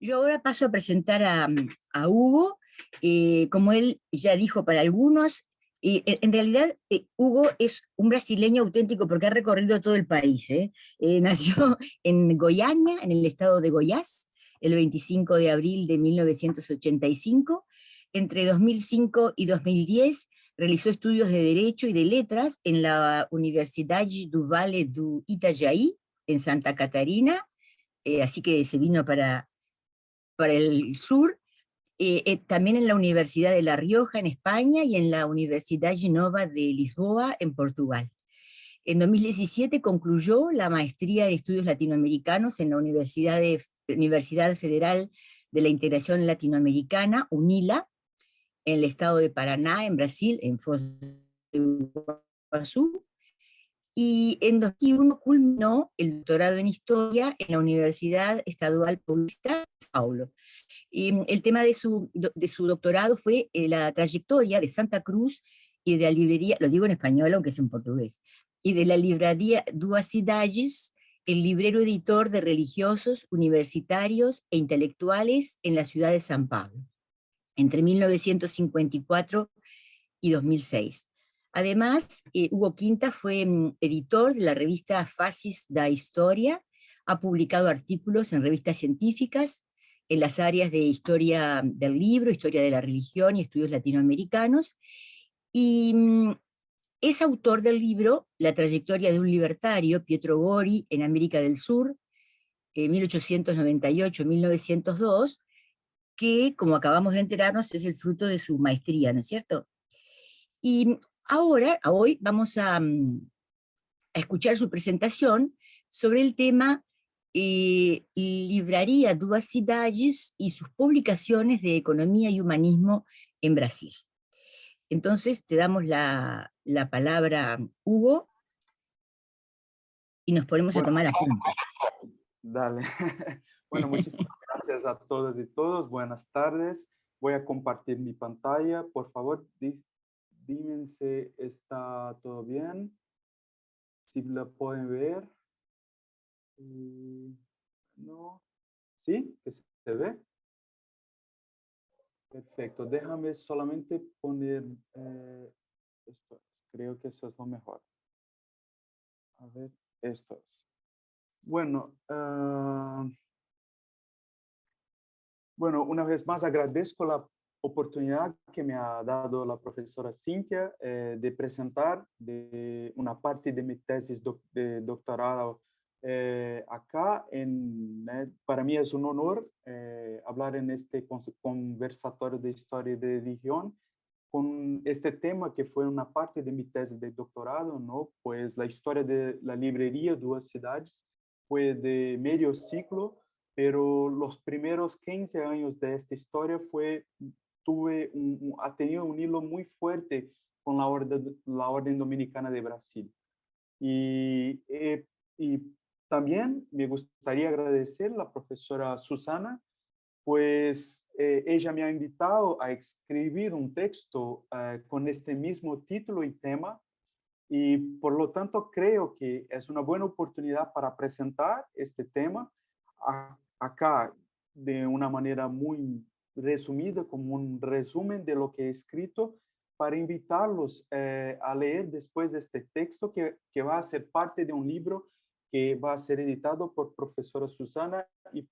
Yo ahora paso a presentar a Hugo. Como él ya dijo para algunos, en realidad Hugo es un brasileño auténtico porque ha recorrido todo el país. Nació en Goiânia, en el estado de Goiás, el 25 de abril de 1985. Entre 2005 y 2010 realizó estudios de Derecho y de Letras en la Universidade do Vale do Itajaí, en Santa Catarina, así que se vino para el sur, también en la Universidad de La Rioja, en España, y en la Universidad Genova de Lisboa, en Portugal. En 2017 concluyó la maestría en estudios latinoamericanos en la Universidad Federal de la Integración Latinoamericana, UNILA, en el estado de Paraná, en Brasil, en Foz do Iguazú, y en 2001 culminó el doctorado en Historia en la Universidad Estadual Paulista de São Paulo. Y el tema de su doctorado fue la trayectoria de Santa Cruz y de la librería, lo digo en español aunque es en portugués, y de la librería Duas Cidades, el librero editor de religiosos, universitarios e intelectuales en la ciudad de San Pablo, entre 1954 y 2006. Además, Hugo Quinta fue editor de la revista Faces da Historia, ha publicado artículos en revistas científicas en las áreas de historia del libro, historia de la religión y estudios latinoamericanos, y es autor del libro La trayectoria de un libertario, Pietro Gori, en América del Sur, 1898-1902, que, como acabamos de enterarnos, es el fruto de su maestría, ¿no es cierto? Y ahora, hoy, vamos a escuchar su presentación sobre el tema Livraria Duas Cidades y sus publicaciones de economía y humanismo en Brasil. Entonces, te damos la palabra, Hugo, y nos ponemos a tomar apuntes. Dale. Bueno, muchísimas gracias a todas y todos. Buenas tardes. Voy a compartir mi pantalla. Por favor, díganme si está todo bien. Si la pueden ver. No. ¿Sí? ¿Que se ve? Perfecto. Déjame solamente poner esto. Creo que eso es lo mejor. A ver, esto es. Bueno, una vez más agradezco la oportunidad que me ha dado la profesora Cintia de presentar una parte de mi tesis de doctorado acá. Para mí es un honor hablar en este conversatorio de historia y de religión con este tema que fue una parte de mi tesis de doctorado, ¿no? Pues la historia de la librería Duas Cidades fue de medio siglo, pero los primeros 15 años de esta historia ha tenido un hilo muy fuerte con la Orden Dominicana de Brasil. Y también me gustaría agradecer a la profesora Susana, pues ella me ha invitado a escribir un texto con este mismo título y tema, y por lo tanto creo que es una buena oportunidad para presentar este tema acá de una manera muy resumida, como un resumen de lo que he escrito, para invitarlos a leer después de este texto que va a ser parte de un libro que va a ser editado por profesora Susana y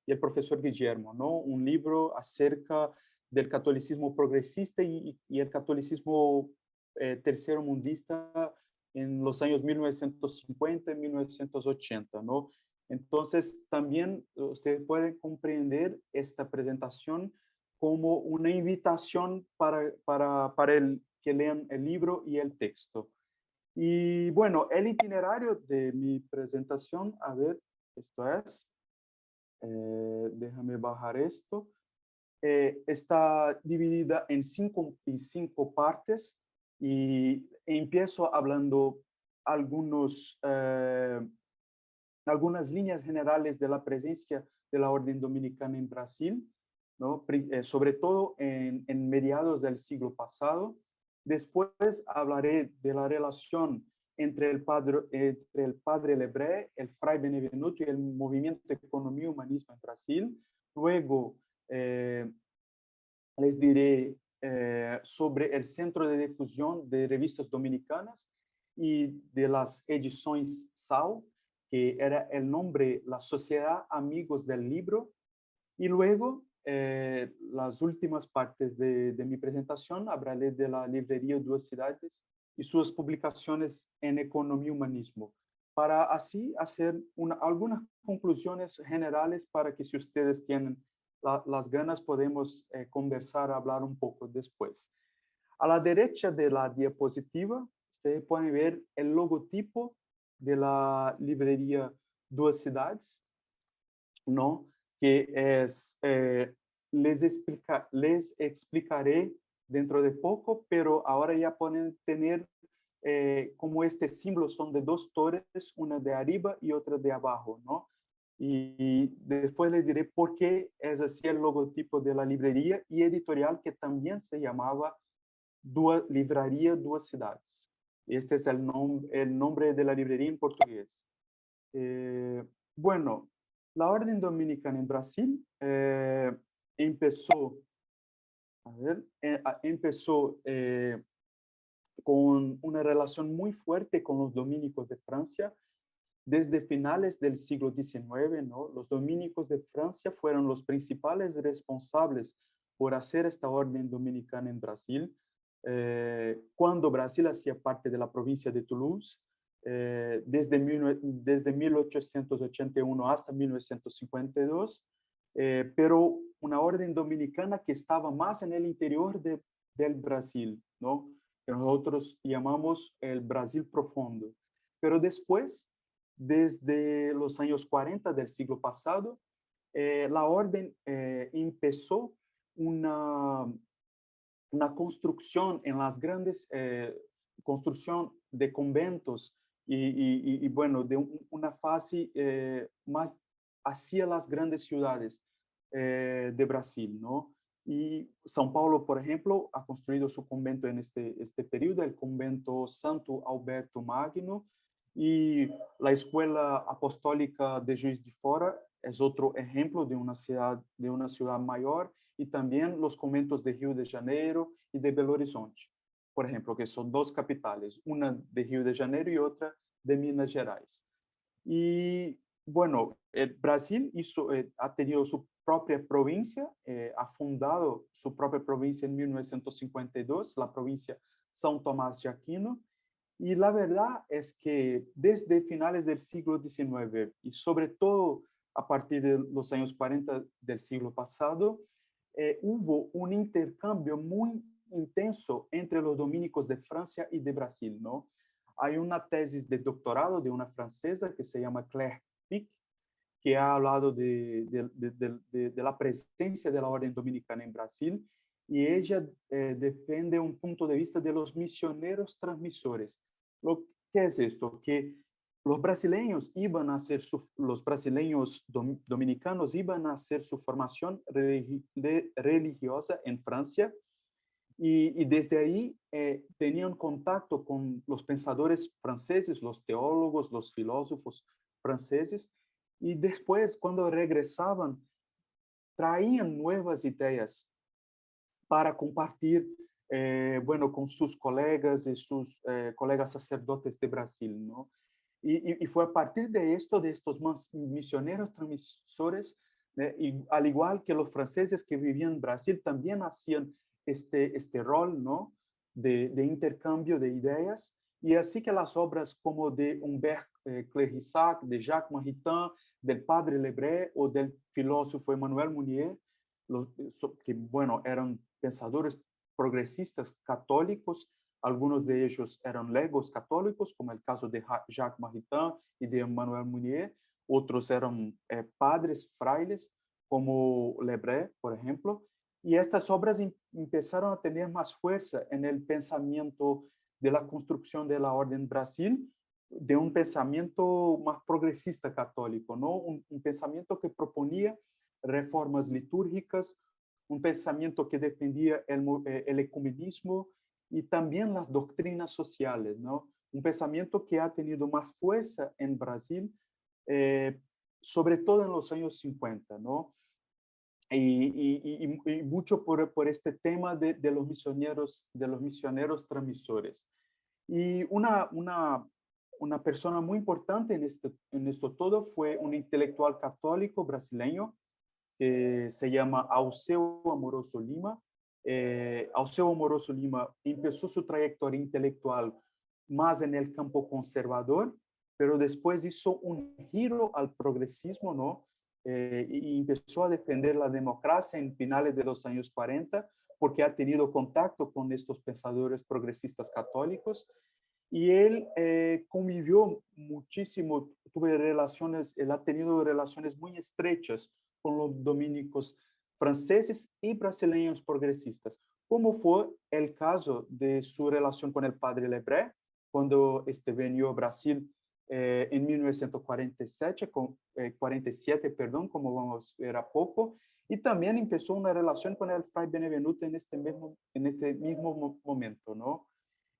el profesor Guillermo, ¿no? Un libro acerca del catolicismo progresista y el catolicismo tercero mundista en los años 1950 y 1980, ¿no? Entonces, también ustedes pueden comprender esta presentación como una invitación para que lean el libro y el texto. Y bueno, el itinerario de mi presentación, a ver, esto es, déjame bajar esto, está dividida en cinco partes, y empiezo hablando algunas líneas generales de la presencia de la Orden Dominicana en Brasil, ¿no? Sobre todo en mediados del siglo pasado. Después hablaré de la relación entre el padre Lebré, el fray Benevenuto y el movimiento de economía y humanismo en Brasil. Luego les diré sobre el Centro de Difusión de Revistas Dominicanas y de las ediciones SAL, que era el nombre, la Sociedad Amigos del Libro. Y luego, las últimas partes de mi presentación, hablaré de la librería Duas Cidades y sus publicaciones en economía y humanismo, para así hacer algunas conclusiones generales para que si ustedes tienen las ganas podemos conversar, hablar un poco después. A la derecha de la diapositiva, ustedes pueden ver el logotipo de la librería Duas Cidades, ¿no? Que es, les explicaré dentro de poco, pero ahora ya pueden tener como este símbolo son de dos torres, una de arriba y otra de abajo, ¿no? Y después les diré por qué es así el logotipo de la librería y editorial que también se llamaba Livraria Duas Cidades. Este es el nombre de la librería en portugués. Bueno, la Orden Dominicana en Brasil empezó, empezó con una relación muy fuerte con los dominicos de Francia desde finales del siglo XIX, ¿no? Los dominicos de Francia fueron los principales responsables por hacer esta orden dominicana en Brasil, cuando Brasil hacía parte de la provincia de Toulouse, desde 1881 hasta 1952, pero una orden dominicana que estaba más en el interior del Brasil, ¿no? Que nosotros llamamos el Brasil profundo. Pero después, desde los años 40 del siglo pasado, la orden empezó una construcción en las grandes, construcción de conventos y bueno, de una fase más hacia las grandes ciudades de Brasil, ¿no? Y São Paulo, por ejemplo, ha construido su convento en este periodo, el convento Santo Alberto Magno, y la Escuela Apostólica de Juiz de Fora es otro ejemplo de una ciudad mayor, y también los conventos de Rio de Janeiro y de Belo Horizonte, por ejemplo, que son dos capitales, una de Rio de Janeiro y otra de Minas Gerais. Y bueno, Brasil ha tenido su propia provincia, ha fundado su propia provincia en 1952, la provincia São Tomás de Aquino, y la verdad es que desde finales del siglo XIX y sobre todo a partir de los años 40 del siglo pasado, hubo un intercambio muy intenso entre los dominicos de Francia y de Brasil, ¿no? Hay una tesis de doctorado de una francesa que se llama Claire Pic, que ha hablado de la presencia de la Orden Dominicana en Brasil, y ella defiende un punto de vista de los misioneros transmisores. Lo que es esto, que los brasileños los brasileños dominicanos iban a hacer su formación religiosa en Francia, y desde ahí tenían contacto con los pensadores franceses, los teólogos, los filósofos franceses, y después cuando regresaban traían nuevas ideas para compartir, bueno, con sus colegas y sus colegas sacerdotes de Brasil, ¿no? Y fue a partir de esto, de estos misioneros transmisores, y al igual que los franceses que vivían en Brasil, también hacían este rol, ¿no? De intercambio de ideas, y así que las obras como de Humbert Clérissac, de Jacques Maritain, del padre Lebré o del filósofo Emmanuel Mounier, que, bueno, eran pensadores progresistas católicos, algunos de ellos eran legos católicos, como el caso de Jacques Maritain y de Emmanuel Mounier, otros eran padres frailes, como Lebré, por ejemplo, y estas obras empezaron a tener más fuerza en el pensamiento de la construcción de la Orden Brasil, de un pensamiento más progresista católico, ¿no? Un pensamiento que proponía reformas litúrgicas, un pensamiento que defendía el ecumenismo y también las doctrinas sociales, ¿no? un pensamiento que ha tenido más fuerza en Brasil, eh, sobre todo en los años 50, ¿no? Y mucho por este tema de los misioneros transmisores. Y una persona muy importante en esto todo fue un intelectual católico brasileño que se llama Alceu Amoroso Lima. Alceu Amoroso Lima empezó su trayectoria intelectual más en el campo conservador, pero después hizo un giro al progresismo, ¿no? Y empezó a defender la democracia en finales de los años 40, porque ha tenido contacto con estos pensadores progresistas católicos. Y él convivió muchísimo, él ha tenido relaciones muy estrechas con los dominicos franceses y brasileños progresistas, como fue el caso de su relación con el padre Lebré, cuando venió a Brasil en 1947, 47, perdón, como vamos a ver a poco, y también empezó una relación con el fray Benevenuto en este mismo momento, ¿no?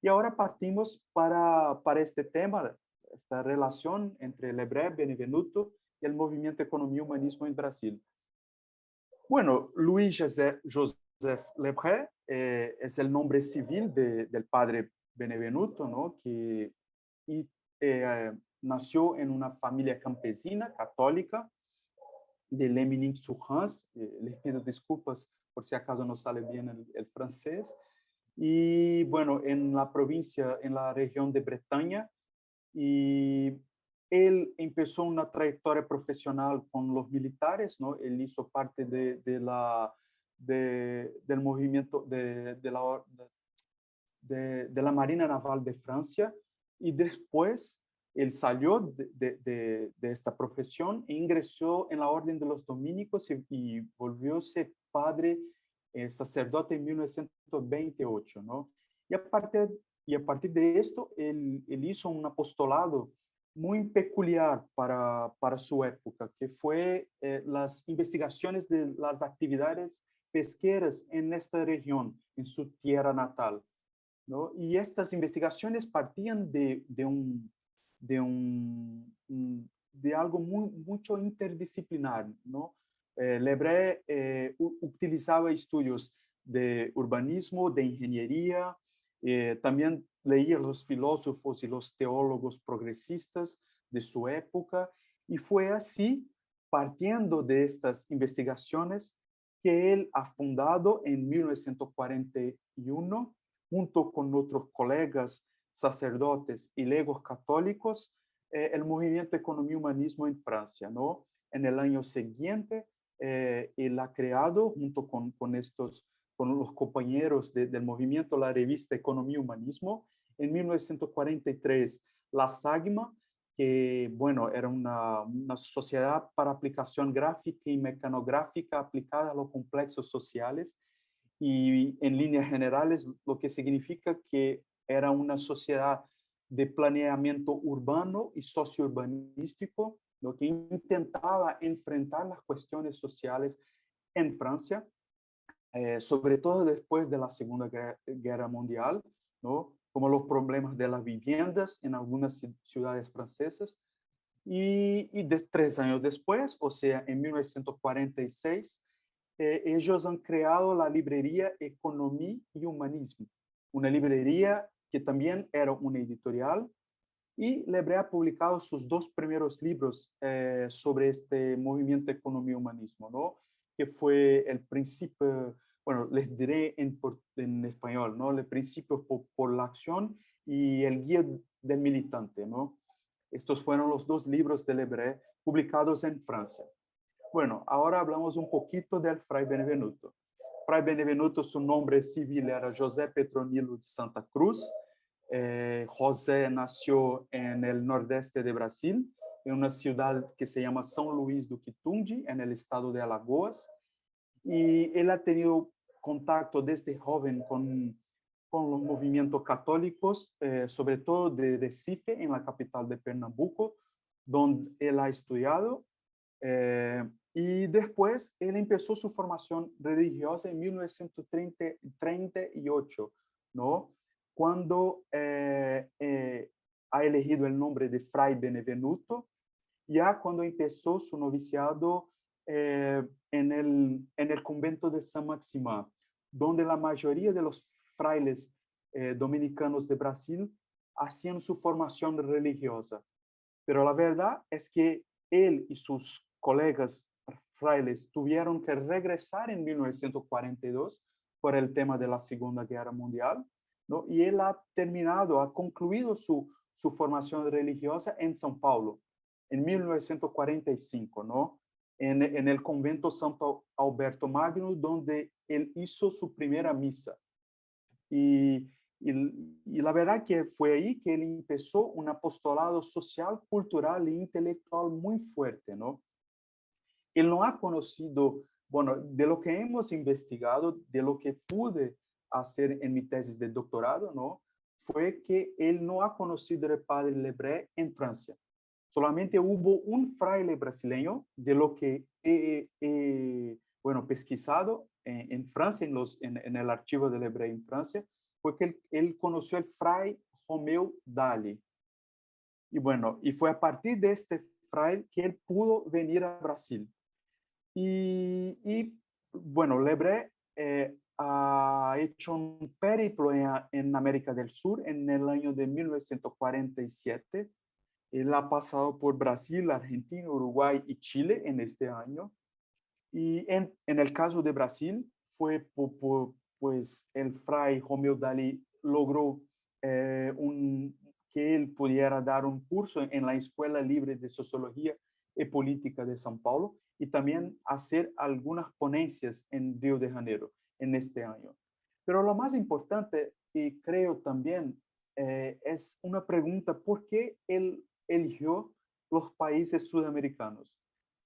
Y ahora partimos para este tema, esta relación entre Lebré, Benevenuto y el movimiento Economía y Humanismo en Brasil. Bueno, Joseph Lebré es el nombre civil del padre Benevenuto, ¿no? Y, nació en una familia campesina católica de Leminique-sur-Rance. Les pido disculpas por si acaso no sale bien el francés. Y bueno, en la provincia, en la región de Bretaña, y él empezó una trayectoria profesional con los militares, ¿no? Él hizo parte del movimiento de la Marina Naval de Francia, y después él salió de esta profesión e ingresó en la Orden de los Dominicos y volvió a ser padre sacerdote en 1928, ¿no? Y a partir de esto, él hizo un apostolado muy peculiar para su época, que fue las investigaciones de las actividades pesqueras en esta región, en su tierra natal, ¿no? Y estas investigaciones partían de algo mucho interdisciplinar, ¿no? Lebré utilizaba estudios de urbanismo, de ingeniería, también leía los filósofos y los teólogos progresistas de su época, y fue así, partiendo de estas investigaciones, que él ha fundado en 1941, junto con otros colegas sacerdotes y legos católicos, el movimiento Economía y Humanismo en Francia, ¿no? En el año siguiente, él ha creado, junto con los compañeros del movimiento, la revista Economía y Humanismo. En 1943, la SAGMA, que, bueno, era una sociedad para aplicación gráfica y mecanográfica aplicada a los complejos sociales, y en líneas generales lo que significa que era una sociedad de planeamiento urbano y sociourbanístico, lo que intentaba enfrentar las cuestiones sociales en Francia, sobre todo después de la Segunda Guerra Mundial, ¿no? Como los problemas de las viviendas en algunas ciudades francesas. Y 3 años después, o sea, en 1946, ellos han creado la librería Economía y Humanismo, una librería que también era una editorial, y Lebré ha publicado sus 2 primeros libros sobre este movimiento Economía y Humanismo, ¿no? Que fue el principio, bueno, les diré en español, ¿no? El principio por la acción y el guía del militante, ¿no? Estos fueron los 2 libros de Lebré publicados en Francia. Bueno, ahora hablamos un poquito del fray Benevenuto. Fray Benevenuto, su nombre civil era José Petronilo de Santa Cruz. José nació en el nordeste de Brasil, en una ciudad que se llama São Luís do Quitunde, en el estado de Alagoas. Y él ha tenido contacto desde joven con los movimientos católicos, sobre todo de Recife, en la capital de Pernambuco, donde él ha estudiado. Y después él empezó su formación religiosa en 1938, ¿no? Cuando ha elegido el nombre de Fray Benevenuto, ya cuando empezó su noviciado en el convento de San Maximán, donde la mayoría de los frailes dominicanos de Brasil hacían su formación religiosa. Pero la verdad es que él y sus colegas frailes tuvieron que regresar en 1942 por el tema de la Segunda Guerra Mundial, ¿no? Y él ha concluido su formación religiosa en São Paulo, en 1945, ¿no? En el convento Santo Alberto Magno, donde él hizo su primera misa. Y, y la verdad que fue ahí que él empezó un apostolado social, cultural e intelectual muy fuerte, ¿no? Él no ha conocido, bueno, de lo que hemos investigado, de lo que pude hacer en mi tesis de doctorado, ¿no? Fue que él no ha conocido al padre Lebré en Francia. Solamente hubo un fraile brasileño, de lo que bueno, pesquisado en Francia, en el archivo de Lebré en Francia, fue que él conoció al fray Romeu Daly. Y bueno, y fue a partir de este fraile que él pudo venir a Brasil. Y bueno, Lebré ha hecho un periplo en América del Sur en el año de 1947. Él ha pasado por Brasil, Argentina, Uruguay y Chile en este año. Y en el caso de Brasil, fue pues el fray Romeu Daly logró que él pudiera dar un curso en la Escuela Libre de Sociología y Política de São Paulo y también hacer algunas ponencias en Río de Janeiro en este año. Pero lo más importante, y creo también, es una pregunta: ¿por qué él eligió los países sudamericanos?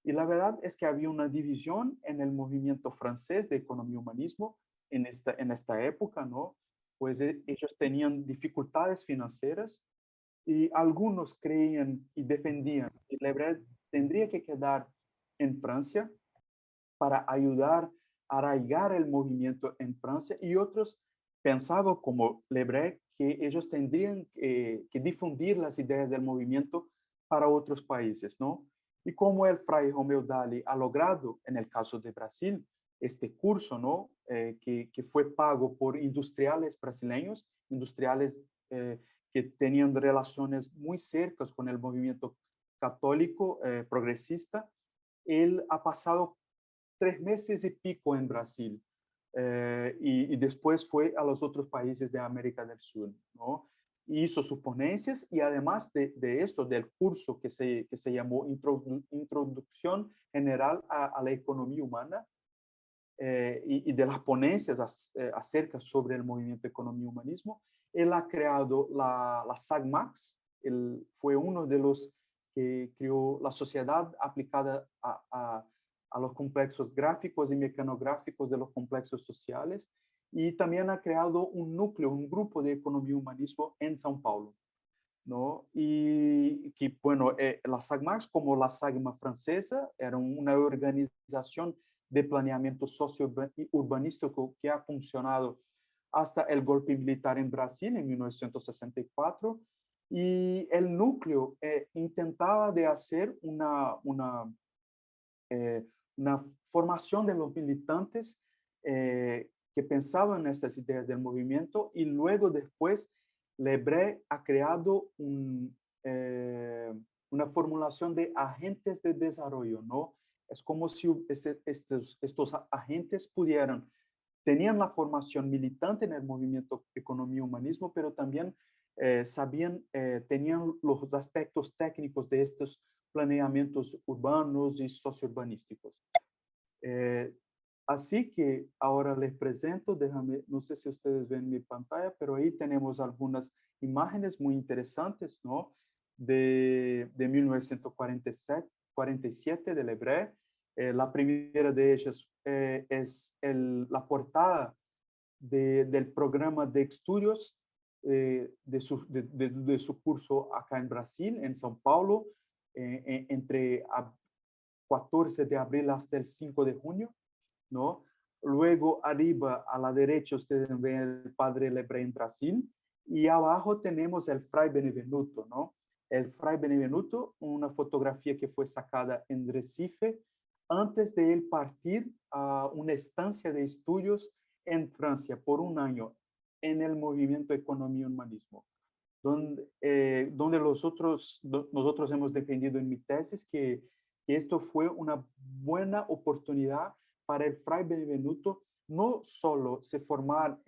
Y la verdad es que había una división en el movimiento francés de economía y humanismo en esta época, ¿no? Pues ellos tenían dificultades financieras y algunos creían y defendían que Lebré tendría que quedar en Francia para ayudar a arraigar el movimiento en Francia, y otros pensaban, como Lebré, que ellos tendrían que difundir las ideas del movimiento para otros países, ¿no? Y como el fray Romeu Daly ha logrado, en el caso de Brasil, este curso, ¿no? Que fue pago por industriales brasileños, industriales que tenían relaciones muy cercanas con el movimiento católico progresista. Él ha pasado 3 meses y pico en Brasil y después fue a los otros países de América del Sur, ¿no? Hizo sus ponencias y además de esto, del curso que se llamó Introducción General a la Economía Humana, y de las ponencias acerca sobre el movimiento Economía y Humanismo, él ha creado la SAGMAX. Él fue uno de los que creó la Sociedad Aplicada a los complejos gráficos y mecanográficos de los complejos sociales, y también ha creado un núcleo, un grupo de economía y humanismo en São Paulo, ¿no? Y que, bueno, la SAGMAX, como la SAGMA francesa, era una organización de planeamiento socio-urbanístico que ha funcionado hasta el golpe militar en Brasil en 1964, y el núcleo intentaba de hacer una formación de los militantes que pensaban en estas ideas del movimiento, y luego después Lebré ha creado una formulación de agentes de desarrollo, ¿no? Es como si estos agentes tenían la formación militante en el movimiento Economía y Humanismo, pero también tenían los aspectos técnicos de estos planeamientos urbanos y sociourbanísticos. Así que ahora les presento, no sé si ustedes ven mi pantalla, pero ahí tenemos algunas imágenes muy interesantes, ¿no? De 1947 de Lebré. La primera de ellas es la portada del programa de estudios de su curso acá en Brasil, en São Paulo, entre 14 de abril hasta el 5 de junio, ¿no? Luego, arriba a la derecha, ustedes ven el padre Lebré en Brasil, Y abajo tenemos el Fray Benevenuto, ¿no? El Fray Benevenuto, una fotografía que fue sacada en Recife antes de él partir a una estancia de estudios en Francia por un año en el movimiento Economía y Humanismo, donde nosotros hemos defendido en mi tesis que esto fue una buena oportunidad para el Fray Benevenuto no solo se formar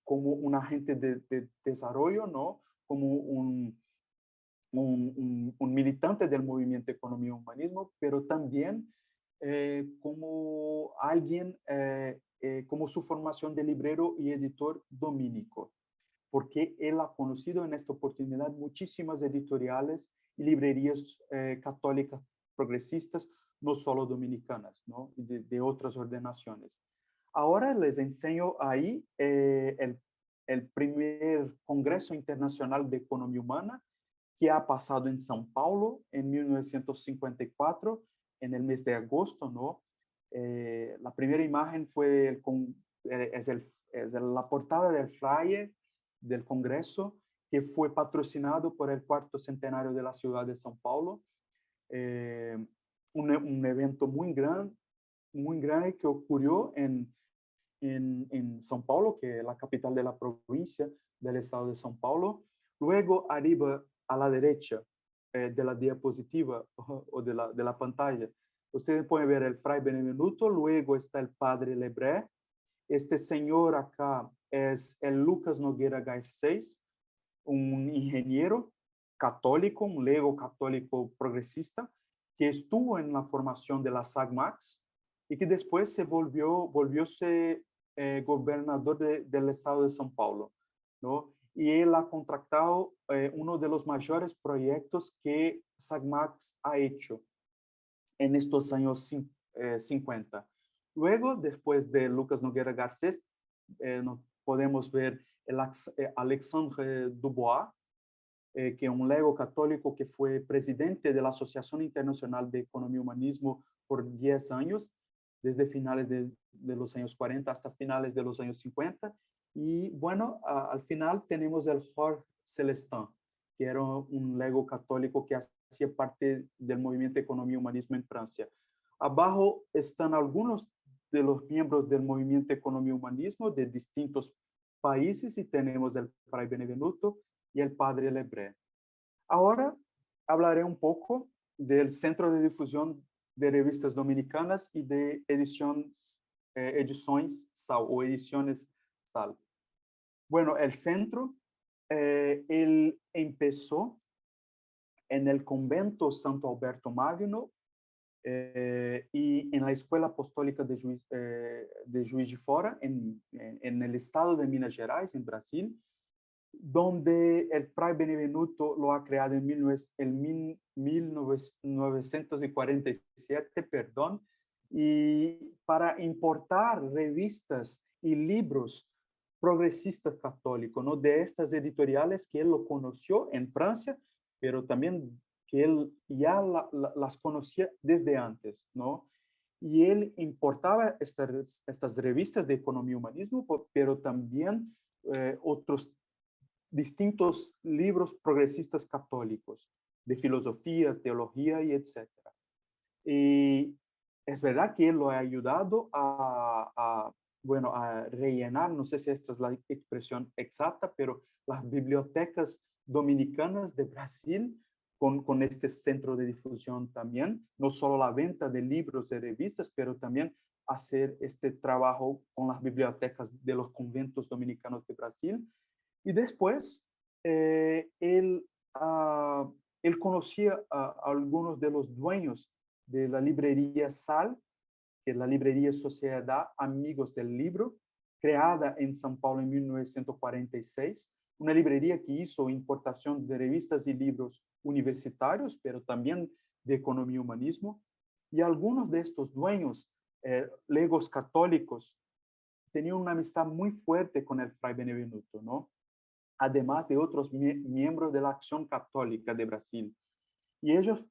como un agente de desarrollo, ¿no? Como un militante del movimiento Economía y Humanismo, pero también como alguien, como su formación de librero y editor dominico, porque él ha conocido en esta oportunidad muchísimas editoriales y librerías católicas progresistas, no solo dominicanas, ¿no? De otras ordenaciones. Ahora les enseño ahí el primer Congreso Internacional de Economía Humana que ha pasado en São Paulo en 1954, en el mes de agosto, ¿no? La primera imagen fue la portada del flyer del Congreso, que fue patrocinado por el cuarto centenario de la ciudad de São Paulo. Eh, un evento muy grande que ocurrió en São Paulo, que es la capital de la provincia del estado de São Paulo. Luego, arriba a la derecha de la diapositiva o de la pantalla, ustedes pueden ver el Fray Benevenuto, luego está el Padre Lebré. Este señor acá es el Lucas Nogueira Garcés, un ingeniero católico, un lego católico progresista, que estuvo en la formación de la SAGMAX y que después volvióse gobernador del estado de São Paulo, ¿no? Y él ha contratado uno de los mayores proyectos que SAGMAX ha hecho en estos años 50. Luego, después de Lucas Nogueira Garcés, podemos ver Alexandre Dubois, que es un lego católico que fue presidente de la Asociación Internacional de Economía y Humanismo por 10 años, desde finales de los años 40 hasta finales de los años 50. Y bueno, al final tenemos el Jorge Celestin, que era un lego católico que hacía parte del movimiento Economía y Humanismo en Francia. Abajo están algunos de los miembros del movimiento Economía y Humanismo de distintos países y tenemos el Fray Benevenuto y el Padre Lebré. Ahora hablaré un poco del Centro de Difusión de Revistas Dominicanas y de ediciones SAL o ediciones SAL. Bueno, el centro, él empezó en el convento Santo Alberto Magno y en la Escuela Apostólica de Juiz de Fora, en el estado de Minas Gerais, en Brasil, donde el Fray Benevenuto lo ha creado en 1947, perdón, y para importar revistas y libros progresistas católicos, ¿no? De estas editoriales que él lo conoció en Francia, pero también que él ya las conocía desde antes, ¿no? Y él importaba estas revistas de economía y humanismo, pero también otros distintos libros progresistas católicos de filosofía, teología y etcétera. Y es verdad que él lo ha ayudado bueno, a rellenar, no sé si esta es la expresión exacta, pero las bibliotecas dominicanas de Brasil con este centro de difusión también, no solo la venta de libros y revistas, pero también hacer este trabajo con las bibliotecas de los conventos dominicanos de Brasil. Y después, él conocía a algunos de los dueños de la librería SAL, que es la librería Sociedad Amigos del Libro, creada en São Paulo en 1946, una librería que hizo importación de revistas y libros universitarios, pero también de economía y humanismo. Y algunos de estos dueños, legos católicos, tenían una amistad muy fuerte con el Fray Benevenuto, ¿no? Además de otros miembros de la Acción Católica de Brasil. Y ellos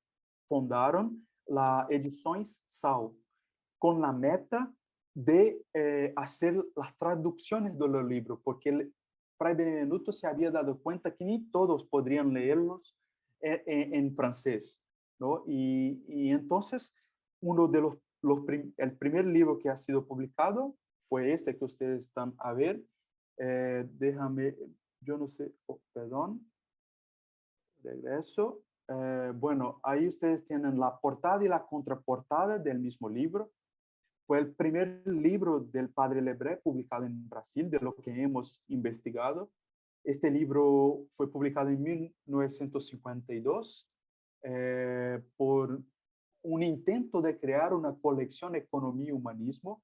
fundaron la Ediciones SAL, con la meta de hacer las traducciones de los libros, porque Fray Benevenuto se había dado cuenta que ni todos podrían leerlos en francés, ¿no? Y entonces, uno de el primer libro que ha sido publicado fue este que ustedes están a ver. Déjame, yo no sé, oh, perdón, regreso. Bueno, ahí ustedes tienen la portada y la contraportada del mismo libro. Fue el primer libro del padre Lebré publicado en Brasil, de lo que hemos investigado. Este libro fue publicado en 1952 por un intento de crear una colección Economía y Humanismo,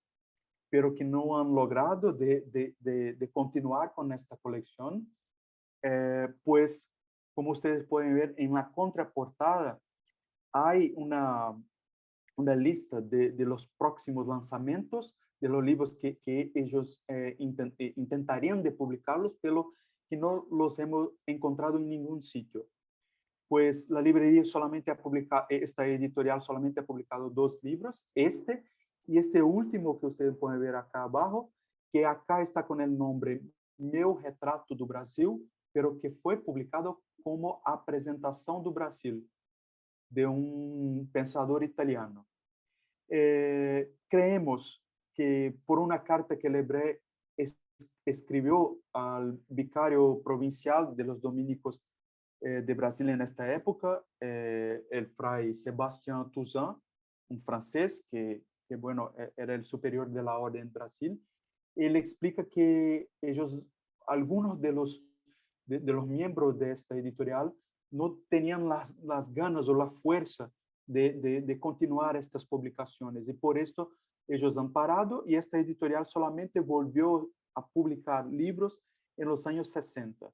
pero que no han logrado de continuar con esta colección. Pues, como ustedes pueden ver en la contraportada, hay una lista de los próximos lanzamientos de los libros que ellos intentarían de publicarlos, pero que no los hemos encontrado en ningún sitio. Pues la librería solamente ha publicado, esta editorial solamente ha publicado 2 libros, este y este último que ustedes pueden ver acá abajo, que acá está con el nombre Meu Retrato do Brasil, pero que fue publicado como A Presentação do Brasil, de un pensador italiano. Creemos que por una carta que Lebré escribió al vicario provincial de los dominicos de Brasil en esta época, el fray Sebastián Toussaint, un francés que, bueno, era el superior de la orden en Brasil. Él explica que ellos, algunos de los miembros de esta editorial, no tenían las ganas o la fuerza de continuar estas publicaciones, y por esto ellos han parado, y esta editorial solamente volvió a publicar libros en los años 60,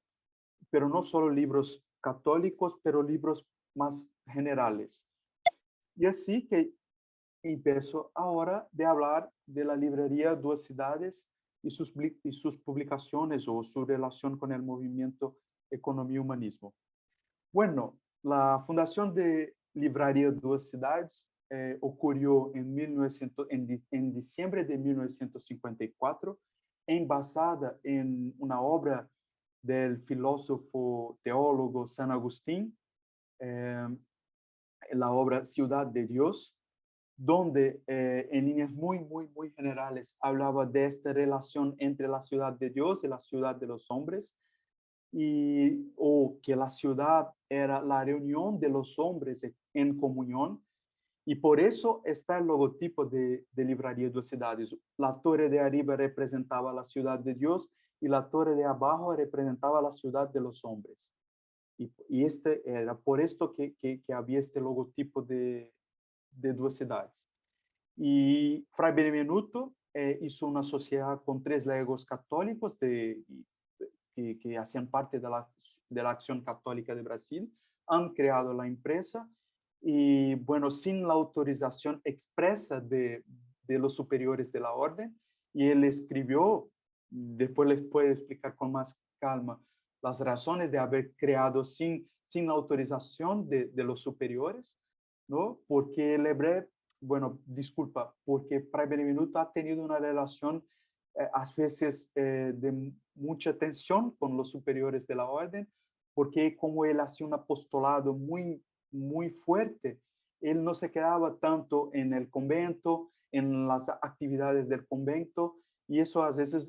pero no solo libros católicos, pero libros más generales. Y así que empiezo ahora de hablar de la librería Duas Cidades y sus publicaciones o su relación con el movimiento Economía y Humanismo. Bueno, la fundación de Livraria Duas Cidades ocurrió en diciembre de 1954, embasada en una obra del filósofo teólogo San Agustín, la obra Ciudad de Dios, donde en líneas muy generales hablaba de esta relación entre la ciudad de Dios y la ciudad de los hombres, o que la ciudad era la reunión de los hombres en comunión, y por eso está el logotipo de Livraria Duas Cidades. La torre de arriba representaba la ciudad de Dios y la torre de abajo representaba la ciudad de los hombres. Y este era por esto que había este logotipo de Duas Cidades. Y Fray Benevenuto hizo una sociedad con 3 legos católicos que hacían parte de la Acción Católica de Brasil. Han creado la empresa y, bueno, sin la autorización expresa de los superiores de la orden. Y él escribió, después les puedo explicar con más calma, las razones de haber creado sin la autorización de los superiores, ¿no? Porque Lebré, bueno, disculpa, porque Fray Benevenuto ha tenido una relación a veces de mucha tensión con los superiores de la orden, porque como él hacía un apostolado muy fuerte, él no se quedaba tanto en el convento, en las actividades del convento, y eso a veces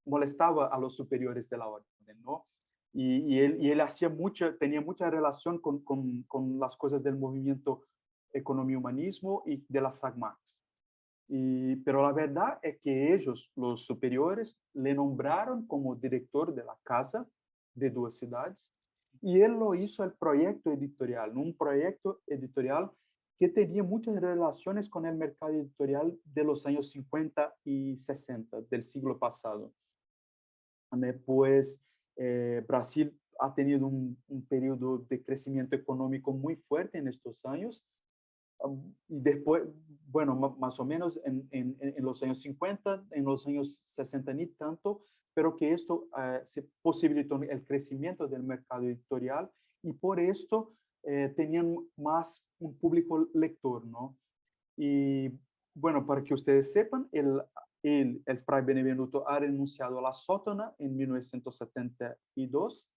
molestaba a los superiores de la orden, ¿no? Y él tenía mucha relación con las cosas del movimiento Economía y Humanismo y de las SAGMAX. Pero la verdad es que ellos, los superiores, le nombraron como director de la Casa de Duas Cidades, y él lo hizo el proyecto editorial, un proyecto editorial que tenía muchas relaciones con el mercado editorial de los años 50 y 60 del siglo pasado. Pues Brasil ha tenido un periodo de crecimiento económico muy fuerte en estos años, y después, bueno, más o menos en los años 50, en los años 60 ni tanto, pero que esto se posibilitó el crecimiento del mercado editorial, y por esto tenían más un público lector, ¿no? Y bueno, para que ustedes sepan, el fray Benevenuto ha renunciado a la sótana en 1972.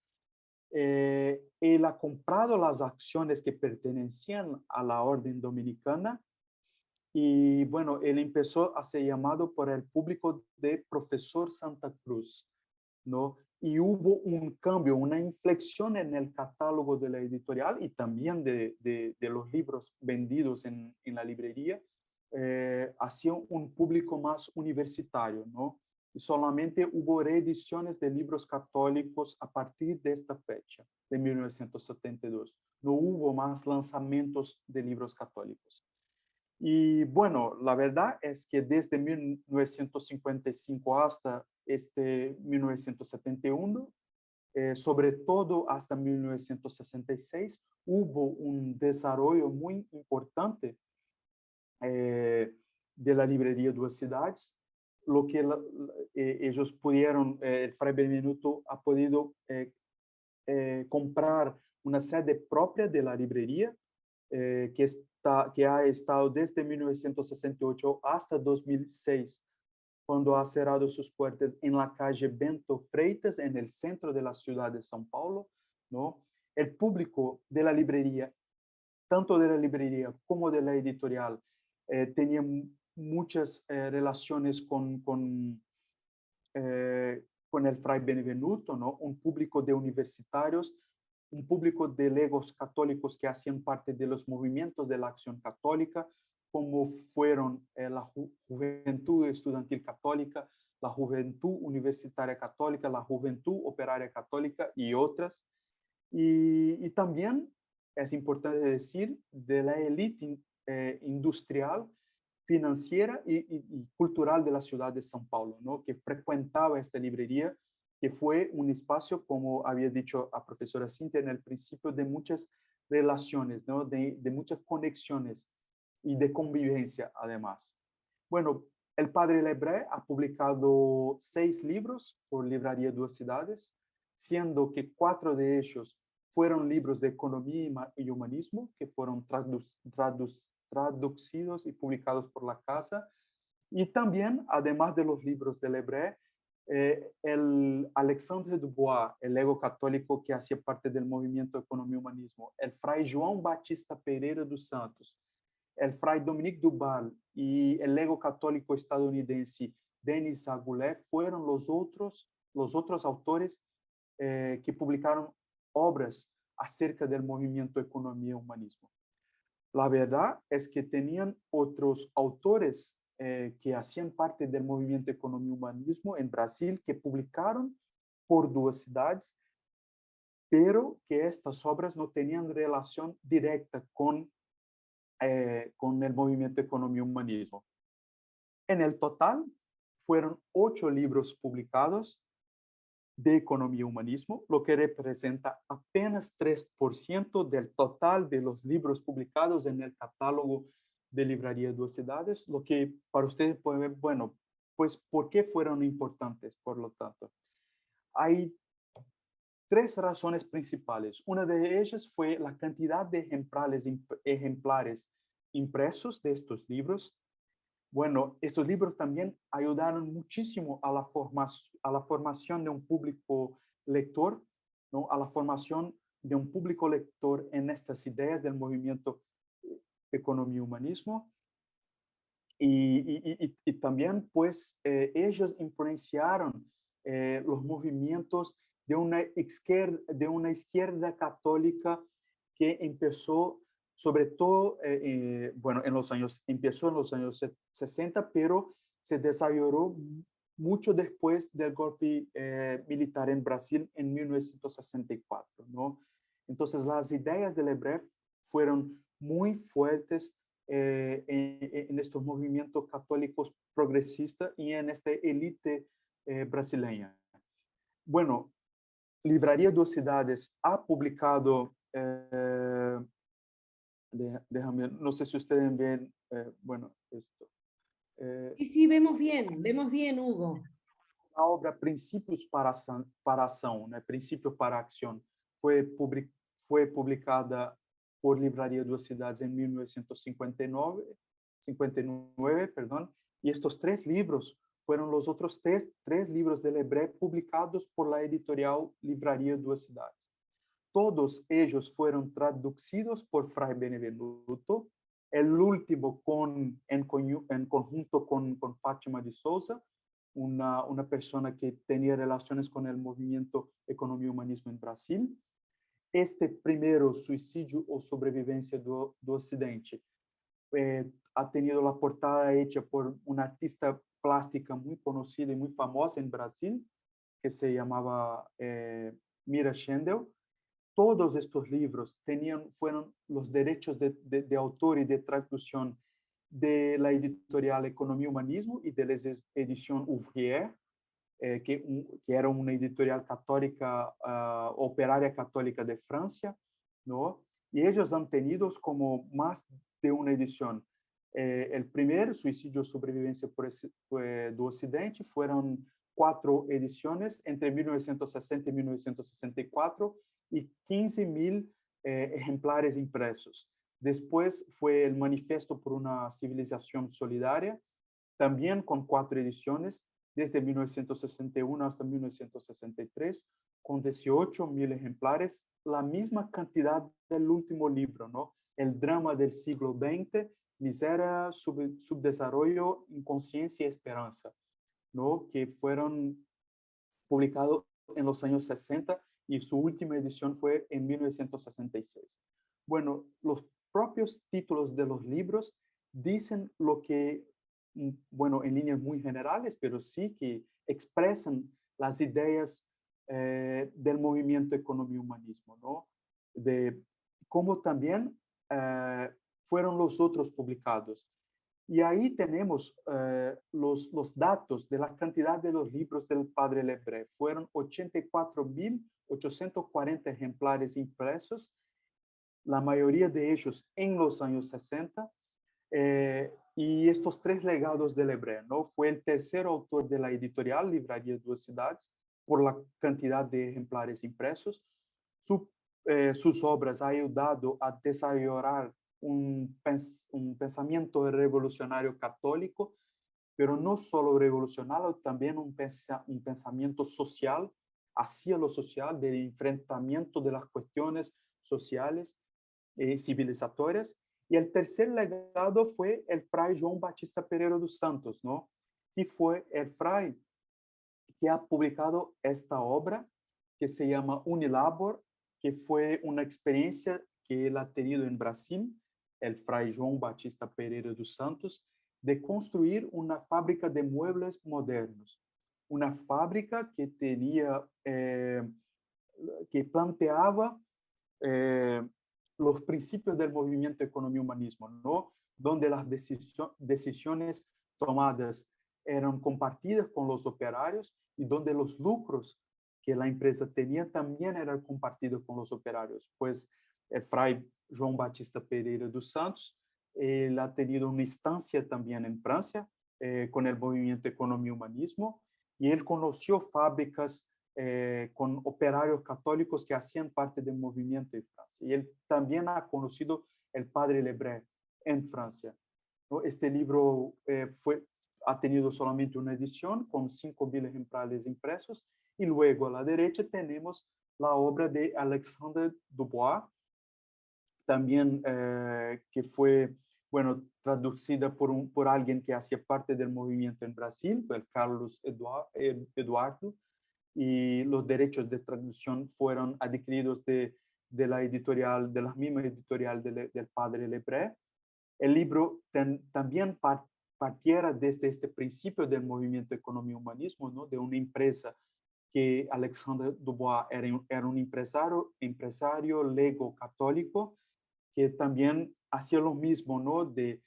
Él ha comprado las acciones que pertenecían a la orden dominicana y bueno, él empezó a ser llamado por el público de Profesor Santa Cruz, ¿no? Y hubo un cambio, una inflexión en el catálogo de la editorial y también de los libros vendidos en la librería, hacia un público más universitario, ¿no? Y solamente hubo reediciones de libros católicos a partir de esta fecha, de 1972. No hubo más lanzamientos de libros católicos. Y bueno, la verdad es que desde 1955 hasta 1971, sobre todo hasta 1966, hubo un desarrollo muy importante de la librería Duas Cidades, lo que ellos pudieron, el Fray Benvenuto ha podido comprar una sede propia de la librería, que ha estado desde 1968 hasta 2006, cuando ha cerrado sus puertas en la calle Bento Freitas, en el centro de la ciudad de São Paulo, ¿no? El público de la librería, tanto de la librería como de la editorial, tenía muchas relaciones con el Fray Benevenuto, ¿no? Un público de universitarios, un público de legos católicos que hacían parte de los movimientos de la acción católica, como fueron la Juventud Estudiantil Católica, la Juventud Universitaria Católica, la Juventud Operaria Católica y otras. Y también es importante decir de la élite industrial, financiera y cultural de la ciudad de São Paulo, ¿no? Que frecuentaba esta librería, que fue un espacio, como había dicho la profesora Cintia en el principio, de muchas relaciones, ¿no? De muchas conexiones y de convivencia además. Bueno, el padre Lebré ha publicado 6 libros por Livraria Duas Cidades, siendo que 4 de ellos fueron libros de economía y humanismo, que fueron traducidos y publicados por la casa. Y también, además de los libros de Lebré, el Alexandre Dubois, el lego católico que hacía parte del movimiento Economía y Humanismo, el fray João Batista Pereira dos Santos, el fray Dominique Duval y el lego católico estadounidense Denis Agulé fueron los otros autores que publicaron obras acerca del movimiento Economía y Humanismo. La verdad es que tenían otros autores que hacían parte del movimiento Economía y Humanismo en Brasil que publicaron por Duas Cidades, pero que estas obras no tenían relación directa con el movimiento Economía y Humanismo. En el total, fueron 8 libros publicados de Economía y Humanismo, lo que representa apenas 3% del total de los libros publicados en el catálogo de Livraria Duas Cidades, lo que para ustedes puede ver, bueno, pues, ¿por qué fueron importantes? Por lo tanto, hay 3 razones principales. Una de ellas fue la cantidad de ejemplares impresos de estos libros. Bueno, estos libros también ayudaron muchísimo a la formación de un público lector, ¿no? A la formación de un público lector en estas ideas del movimiento Economía y Humanismo. Y también, pues, ellos influenciaron los movimientos de una izquierda católica que empezó sobre todo, bueno, empezó en los años 60, pero se desarrolló mucho después del golpe militar en Brasil en 1964, ¿no? Entonces, las ideas de Lebré fueron muy fuertes en estos movimientos católicos progresistas y en esta élite brasileña. Bueno, Livraria Duas Cidades ha publicado déjame, no sé si ustedes ven, bueno, esto. Sí, sí, vemos bien, Hugo. La obra Princípios para Ação, né? Princípio para Acción, fue publicada por Livraria Duas Cidades en 1959, perdón, y estos 3 libros fueron los otros tres libros de Lebré publicados por la editorial Livraria Duas Cidades. Todos ellos fueron traducidos por Fray Benevenuto, el último en conjunto con Fátima de Souza, una persona que tenía relaciones con el movimiento Economía y Humanismo en Brasil. Este primero, Suicidio o Sobrevivencia do Ocidente, ha tenido la portada hecha por una artista plástica muy conocida y muy famosa en Brasil, que se llamaba Mira Schendel. Todos estos libros fueron los derechos de autor y de traducción de la editorial Economía y Humanismo y de la edición Ouvrière, que era una editorial católica, operaria católica de Francia, ¿no? Y ellos han tenido como más de una edición. El primer, Suicidio o Sobrevivencia do Ocidente, fueron 4 ediciones entre 1960 y 1964 y 15.000 ejemplares impresos. Después fue el Manifiesto por una Civilización Solidaria, también con 4 ediciones, desde 1961 hasta 1963, con 18.000 ejemplares, la misma cantidad del último libro, ¿no? El drama del siglo XX, miseria, subdesarrollo, inconsciencia y esperanza, ¿no? Que fueron publicados en los años 60 y su última edición fue en 1966. Bueno, los propios títulos de los libros dicen lo que, bueno, en líneas muy generales, pero sí que expresan las ideas del movimiento Economía y Humanismo, ¿no? De cómo también fueron los otros publicados. Y ahí tenemos los datos de la cantidad de los libros del padre Lebré. Fueron 84.840 ejemplares impresos, la mayoría de ellos en los años 60. Y estos 3 legados de Lebré, ¿no? Fue el tercer autor de la editorial Livraria Duas Cidades por la cantidad de ejemplares impresos. Sus obras han ayudado a desarrollar un pensamiento revolucionario católico, pero no solo revolucionario, también un pensamiento social, hacia lo social, de enfrentamiento de las cuestiones sociales y civilizatorias. Y el tercer legado fue el fray João Batista Pereira dos Santos, ¿no? Y fue el fray que ha publicado esta obra que se llama Unilabor, que fue una experiencia que él ha tenido en Brasil, el fray João Batista Pereira dos Santos, de construir una fábrica de muebles modernos. Una fábrica que tenía, que planteaba los principios del movimiento Economía y Humanismo, ¿no? Donde las decisiones tomadas eran compartidas con los operarios y donde los lucros que la empresa tenía también eran compartidos con los operarios. Pues el fray João Batista Pereira dos Santos, él ha tenido una instancia también en Francia con el movimiento Economía y Humanismo, y él conoció fábricas con operarios católicos que hacían parte del movimiento en Francia. Y él también ha conocido el padre Lebré en Francia, ¿no? Este libro ha tenido solamente una edición con 5.000 ejemplares impresos, y luego a la derecha tenemos la obra de Alexandre Dubois, también que fue, bueno, traducida por alguien que hacía parte del movimiento en Brasil, el Carlos Eduardo, y los derechos de traducción fueron adquiridos de la editorial, de la misma editorial del padre Lebré. El libro también partiera desde este principio del movimiento Economía y Humanismo, ¿no? De una empresa que Alexandre Dubois era un empresario lego católico que también hacía lo mismo, ¿no? De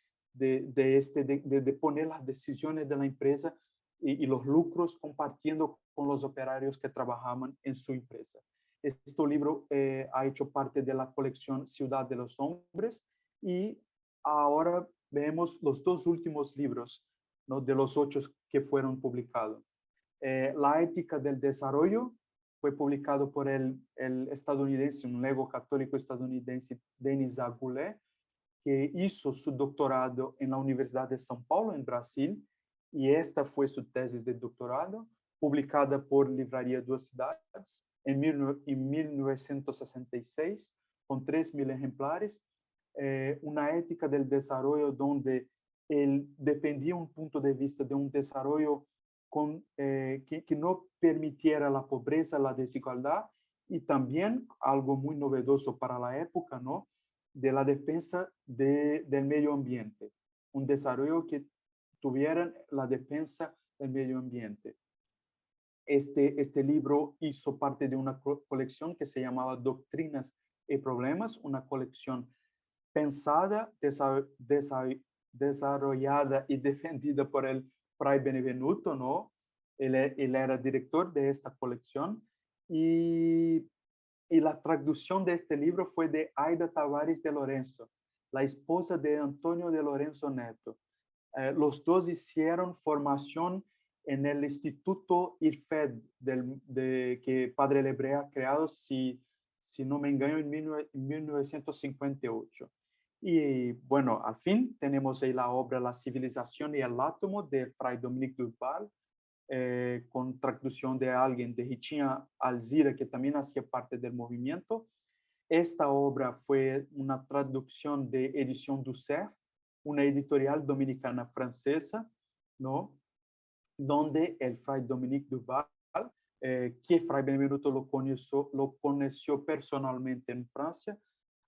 poner las decisiones de la empresa y los lucros compartiendo con los operarios que trabajaban en su empresa. Este libro ha hecho parte de la colección Ciudad de los Hombres, y ahora vemos los 2 últimos libros, ¿no? De los 8 que fueron publicados. La ética del desarrollo fue publicado por el estadounidense, un lego católico estadounidense, Denis Agulé, que hizo su doctorado en la Universidad de São Paulo, en Brasil, y esta fue su tesis de doctorado, publicada por Livraria Duas Cidades en 1966, con 3.000 ejemplares, una ética del desarrollo donde él dependía un punto de vista de un desarrollo que no permitiera la pobreza, la desigualdad, y también algo muy novedoso para la época, ¿no? De la defensa del medio ambiente, un desarrollo que tuviera la defensa del medio ambiente. Este libro hizo parte de una colección que se llamaba Doctrinas y Problemas, una colección pensada, desarrollada y defendida por el Fray Benevenuto, ¿no? Él era director de esta colección y la traducción de este libro fue de Aida Tavares de Lorenzo, la esposa de Antonio de Lorenzo Neto. Los dos hicieron formación en el Instituto IRFED que Padre Lebré ha creado, si no me engaño, en 1958. Y bueno, al fin tenemos ahí la obra La civilización y el átomo de Fray Dominique Duval, con traducción de alguien, de Ritinha Alzira, que también hacía parte del movimiento. Esta obra fue una traducción de Edición du Cerf, una editorial dominicana francesa, ¿no? Donde el Fray Dominique Duval, que Fray Benvenuto lo conoció personalmente en Francia,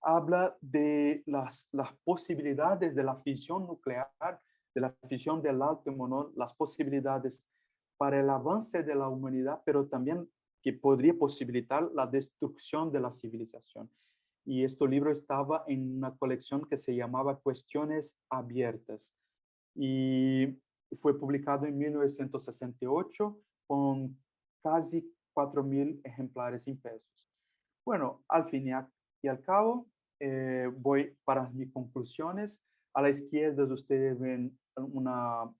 habla de las posibilidades de la fisión nuclear, de la fisión del átomo, ¿no? Las posibilidades para el avance de la humanidad, pero también que podría posibilitar la destrucción de la civilización. Y este libro estaba en una colección que se llamaba Cuestiones Abiertas. Y fue publicado en 1968 con casi 4.000 ejemplares impresos. Bueno, al fin y al cabo, voy para mis conclusiones. A la izquierda ustedes ven una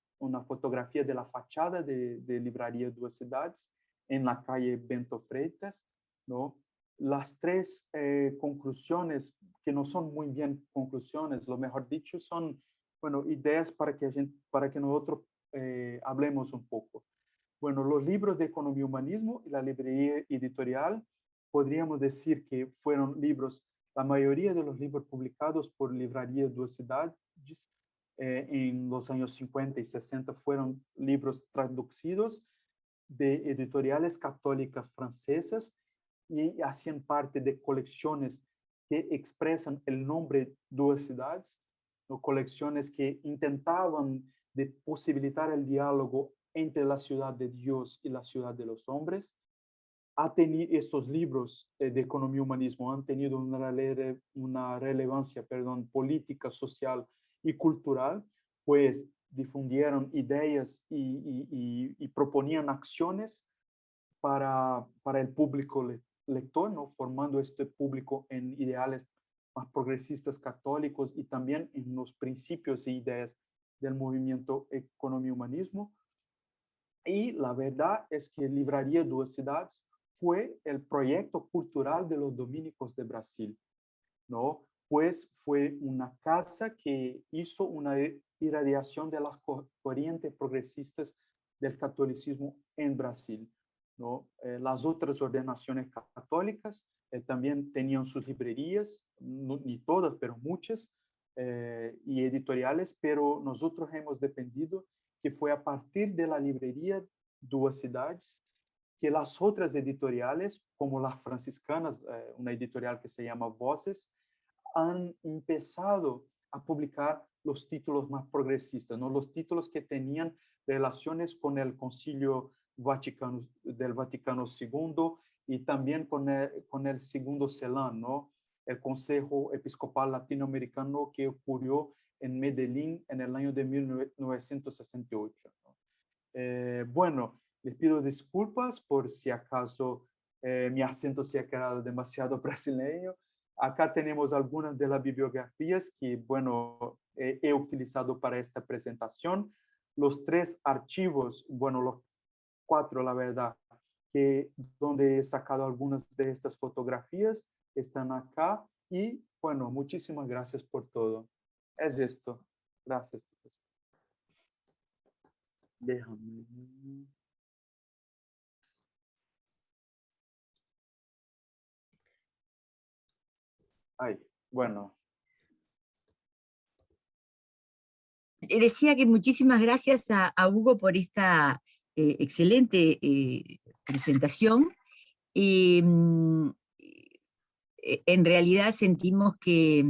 fotografía de la fachada de Livraria Duas Cidades en la calle Bento Freitas, ¿no? Las tres conclusiones, que no son muy bien conclusiones, lo mejor dicho, son, bueno, ideas para que nosotros hablemos un poco. Bueno, los libros de economía y humanismo y la librería editorial, podríamos decir que fueron libros, la mayoría de los libros publicados por Livraria Duas Cidades en los años 50 y 60 fueron libros traducidos de editoriales católicas francesas y hacían parte de colecciones que expresan el nombre Duas Cidades, o colecciones que intentaban de posibilitar el diálogo entre la ciudad de Dios y la ciudad de los hombres. Estos libros de economía y humanismo han tenido una relevancia, política, social y cultural, pues difundieron ideas y proponían acciones para el público lector, ¿no? Formando este público en ideales más progresistas católicos y también en los principios e ideas del movimiento economía y humanismo. Y la verdad es que Livraria Duas Cidades fue el proyecto cultural de los dominicos de Brasil, ¿no? Pues fue una casa que hizo una irradiación de las corrientes progresistas del catolicismo en Brasil, ¿no? Las otras ordenaciones católicas también tenían sus librerías, no, ni todas, pero muchas, y editoriales, pero nosotros hemos dependido que fue a partir de la librería Duas Cidades que las otras editoriales, como las franciscanas, una editorial que se llama Voces, han empezado a publicar los títulos más progresistas, ¿no? Los títulos que tenían relaciones con el Concilio del Vaticano II y también con el segundo CELAM, ¿no? El Consejo Episcopal Latinoamericano que ocurrió en Medellín en el año de 1968, ¿no? Bueno, les pido disculpas por si acaso mi acento se ha quedado demasiado brasileño. Acá tenemos algunas de las bibliografías que, bueno, he utilizado para esta presentación. Los 3 archivos, bueno, los 4, la verdad, donde he sacado algunas de estas fotografías, están acá. Y, bueno, muchísimas gracias por todo. Es esto. Gracias, profesor. Déjame. Ay, bueno. Decía que muchísimas gracias a Hugo por esta excelente presentación. En realidad sentimos que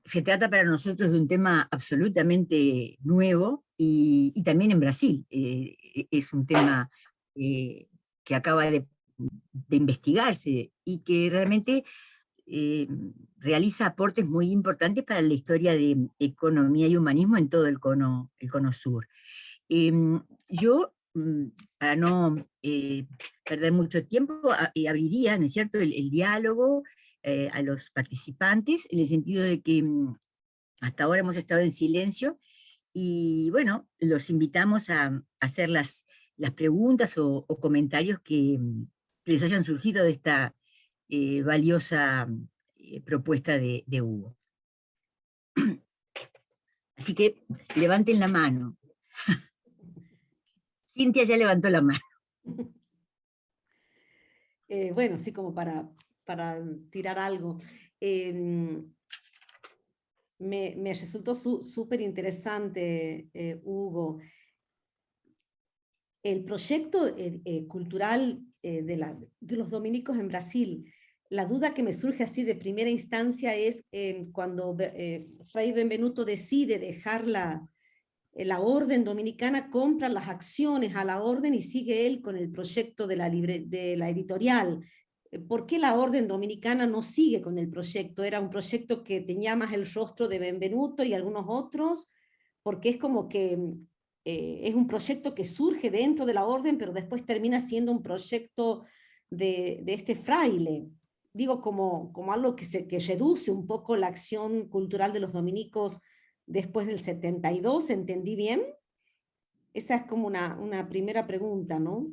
se trata para nosotros de un tema absolutamente nuevo y también en Brasil. Es un tema que acaba de investigarse y que realmente eh, realiza aportes muy importantes para la historia de economía y humanismo en todo el cono sur. Yo, para no perder mucho tiempo, abriría, ¿no es cierto?, el diálogo a los participantes, en el sentido de que hasta ahora hemos estado en silencio y bueno, los invitamos a hacer las preguntas o comentarios que les hayan surgido de esta valiosa propuesta de Hugo. Así que levanten la mano. Cintia ya levantó la mano. Bueno, así como para tirar algo. Me resultó súper interesante, Hugo, el proyecto cultural de los dominicos en Brasil. La duda que me surge así de primera instancia es cuando Fray Benvenuto decide dejar la orden dominicana, compra las acciones a la orden y sigue él con el proyecto de la editorial. ¿Por qué la orden dominicana no sigue con el proyecto? Era un proyecto que tenía más el rostro de Benvenuto y algunos otros, porque es como que es un proyecto que surge dentro de la orden, pero después termina siendo un proyecto de este fraile. Digo, como algo que reduce un poco la acción cultural de los dominicos después del 72, ¿entendí bien? Esa es como una primera pregunta, ¿no?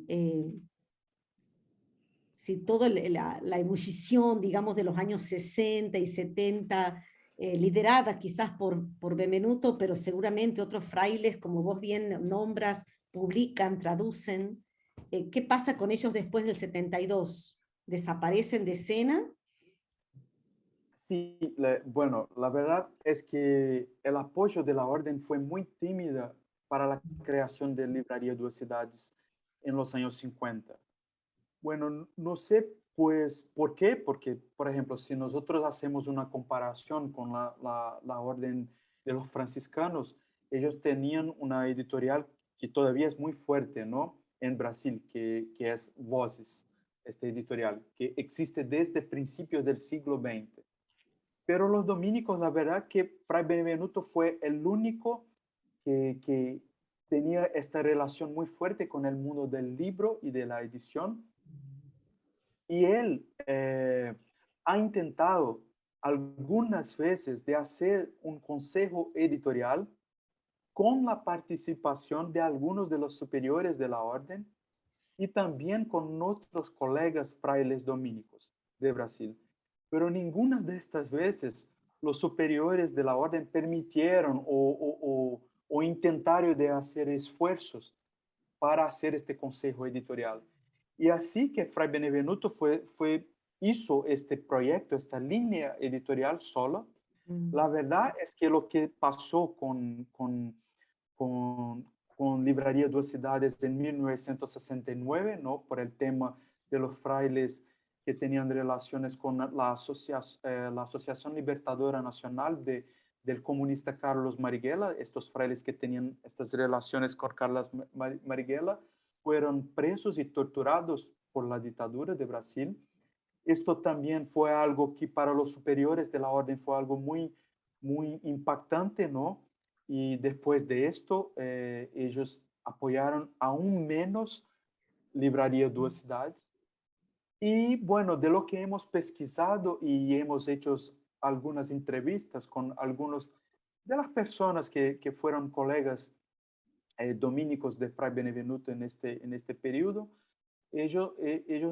Si toda la ebullición, digamos, de los años 60 y 70, liderada quizás por Benvenuto, pero seguramente otros frailes, como vos bien nombras, publican, traducen. ¿Qué pasa con ellos después del 72? ¿Desaparecen de escena? Sí, bueno, la verdad es que el apoyo de la orden fue muy tímida para la creación de Livraría Duas Cidades en los años 50. Bueno, no sé, pues, ¿por qué? Porque, por ejemplo, si nosotros hacemos una comparación con la orden de los franciscanos, ellos tenían una editorial que todavía es muy fuerte, ¿no? En Brasil, que es Voces, esta editorial, que existe desde principios del siglo XX. Pero los dominicos, la verdad que Fray Benvenuto fue el único que tenía esta relación muy fuerte con el mundo del libro y de la edición. Y él ha intentado algunas veces de hacer un consejo editorial con la participación de algunos de los superiores de la orden y también con otros colegas frailes dominicos de Brasil. Pero ninguna de estas veces los superiores de la orden permitieron o intentaron de hacer esfuerzos para hacer este consejo editorial. Y así que Fray Benevenuto hizo este proyecto, esta línea editorial sola. La verdad es que lo que pasó con Livraría Duas Cidades en 1969, ¿no? Por el tema de los frailes que tenían relaciones con la Asociación Libertadora Nacional del comunista Carlos Marighella. Estos frailes que tenían estas relaciones con Carlos Marighella fueron presos y torturados por la dictadura de Brasil. Esto también fue algo que para los superiores de la orden fue algo muy, muy impactante, ¿no? Y después de esto, ellos apoyaron aún menos Livraría Duas Cidades. Y bueno, de lo que hemos pesquisado y hemos hecho algunas entrevistas con algunos de las personas que fueron colegas dominicos de Fray Benevenuto en este periodo, ellos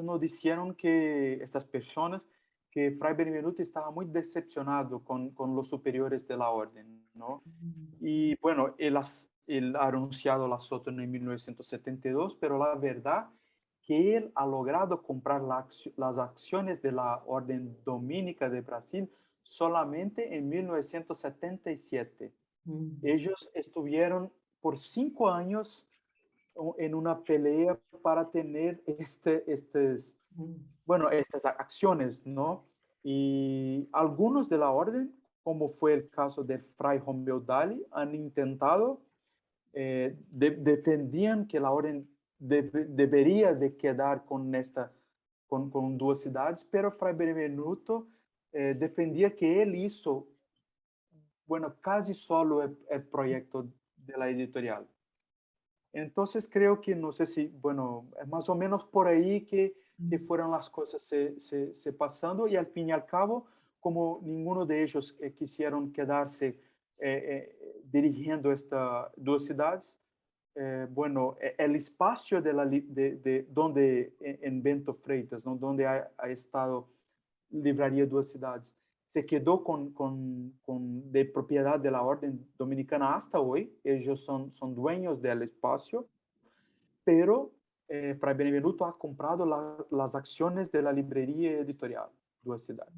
nos dijeron que estas personas, que Fray Benevenuto estaba muy decepcionado con los superiores de la orden, ¿no? Y bueno, él ha anunciado la sótano en 1972, pero la verdad que él ha logrado comprar las acciones de la Orden Dominica de Brasil solamente en 1977. Ellos estuvieron por 5 años en una pelea para tener estas acciones, ¿no? Y algunos de la orden, como fue el caso de Fray Romeu Daly, han intentado, defendían que la orden debería de quedar con duas cidades, pero Fray Benevenuto defendía que él hizo, casi solo el proyecto de la editorial. Entonces creo que, no sé si, es más o menos por ahí que fueron las cosas se pasando, y al fin y al cabo, como ninguno de ellos quisieron quedarse dirigiendo estas dos ciudades, el espacio de donde en Bento Freitas, ¿no? Donde ha estado Livraria Duas Cidades, se quedó de propiedad de la Orden Dominicana hasta hoy. Ellos son dueños del espacio, pero Fray Benevenuto ha comprado las acciones de la librería editorial Duas Cidades,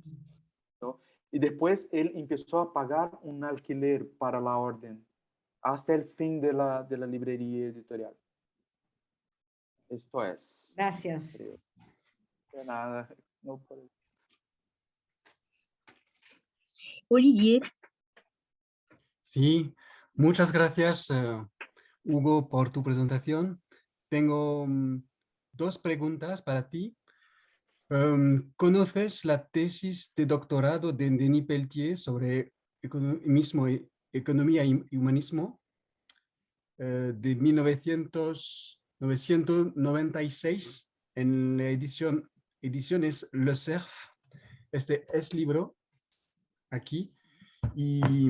¿no? Y después él empezó a pagar un alquiler para la Orden hasta el fin de la librería editorial. Esto es. Gracias. De nada. No puedo. Olivier. Sí, muchas gracias, Hugo, por tu presentación. Tengo dos preguntas para ti. ¿Conoces la tesis de doctorado de Denis Pelletier sobre economía y humanismo de 1996 en la ediciones Le Cerf? Este es libro aquí. Y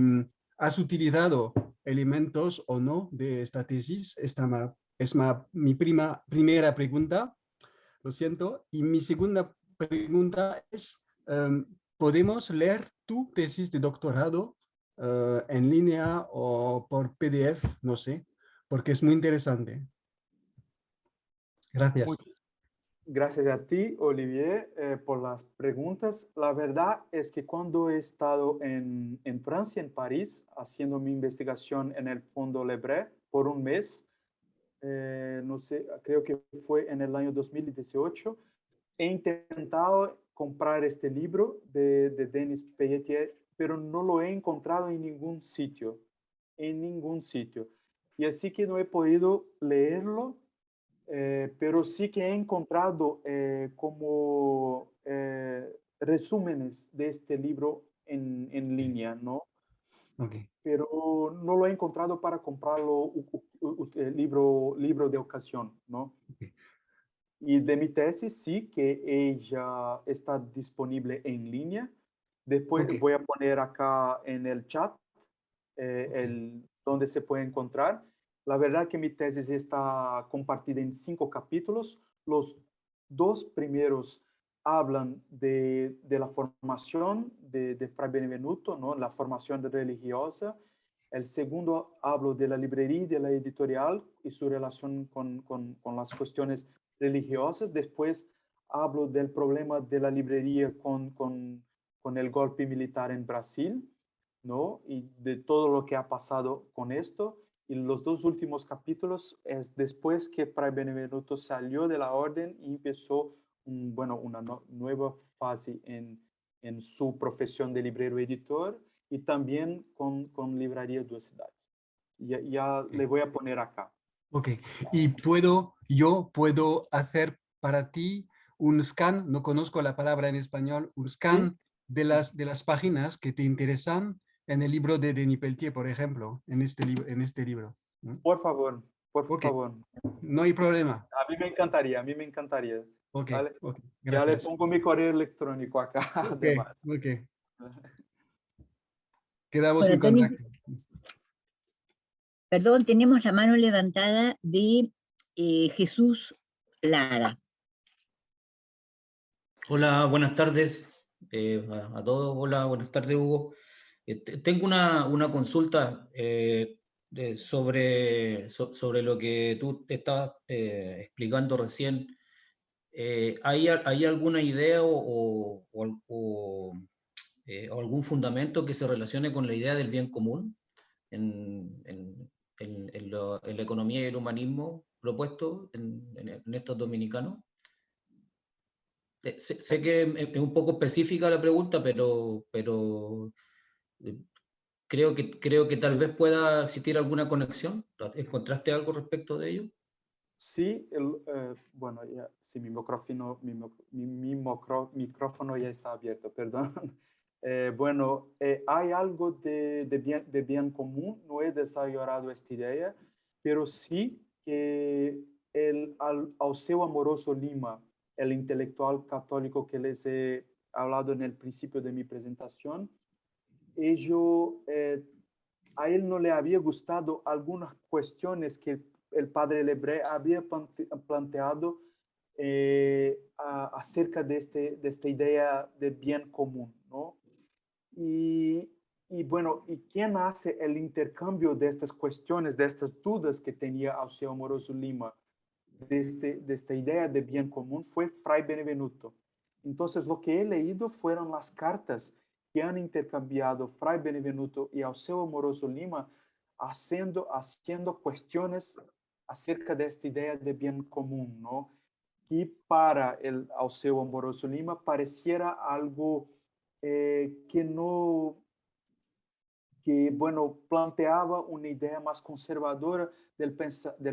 ¿has utilizado elementos o no de esta tesis? Esta es mi primera pregunta, lo siento. Y mi segunda pregunta es, ¿podemos leer tu tesis de doctorado en línea o por PDF? No sé, porque es muy interesante. Gracias. Gracias a ti, Olivier, por las preguntas. La verdad es que cuando he estado en Francia, en París, haciendo mi investigación en el Fondo Lebré por un mes, no sé, creo que fue en el año 2018, he intentado comprar este libro de Denis Pelletier, pero no lo he encontrado en ningún sitio, Y así que no he podido leerlo. Pero sí que he encontrado como resúmenes de este libro en línea, ¿no? Okay. Pero no lo he encontrado para comprarlo libro de ocasión, ¿no? Okay. Y de mi tesis sí que ella está disponible en línea. Después voy a poner acá en el chat donde se puede encontrar. La verdad que mi tesis está compartida en 5 capítulos. Los 2 primeros hablan de la formación de Fray Benevenuto, ¿no? La formación religiosa. El segundo hablo de la librería y de la editorial y su relación con las cuestiones religiosas. Después hablo del problema de la librería con el golpe militar en Brasil, ¿no? Y de todo lo que ha pasado con esto. Y los 2 últimos capítulos es después que Fray Benevenuto salió de la orden y empezó una nueva fase en su profesión de librero editor y también con Livraria Duas Cidades. Ya le voy a poner acá. Ok, y yo puedo hacer para ti un scan, no conozco la palabra en español, un scan de las páginas que te interesan en el libro de Denis Pelletier, por ejemplo, en este libro. Por favor, por favor. No hay problema. A mí me encantaría. Ok, ¿Vale? okay, Ya le gracias. pongo mi correo electrónico acá, además. Ok. Quedamos Bueno, en contacto. Perdón, tenemos la mano levantada de Jesús Lara. Hola, buenas tardes a todos. Hola, buenas tardes, Hugo. Tengo una consulta. sobre lo que tú te estabas explicando recién. ¿Hay alguna idea o algún fundamento que se relacione con la idea del bien común en la economía y el humanismo propuesto en estos dominicanos? Sé que es un poco específica la pregunta, pero eh, creo que tal vez pueda existir alguna conexión. ¿Encontraste algo respecto de ello? Sí, bueno, ya, sí, micrófono ya está abierto, perdón. Bueno, hay algo de bien común, no he desarrollado esta idea, pero sí que Alceu Amoroso Lima, el intelectual católico que les he hablado en el principio de mi presentación, a él no le había gustado algunas cuestiones que el padre Lebré había planteado acerca de esta idea de bien común, ¿no? Y bueno, ¿y quién hace el intercambio de estas cuestiones, de estas dudas que tenía Alceu Amoroso Lima, de esta idea de bien común? Fue Fray Benevenuto. Entonces, lo que he leído fueron las cartas que han intercambiado Fray Benevenuto y Alceu Amoroso Lima, haciendo cuestiones acerca de esta idea de bien común, ¿no? Y para el Alceu Amoroso Lima pareciera algo que no, que, bueno, planteaba una idea más conservadora del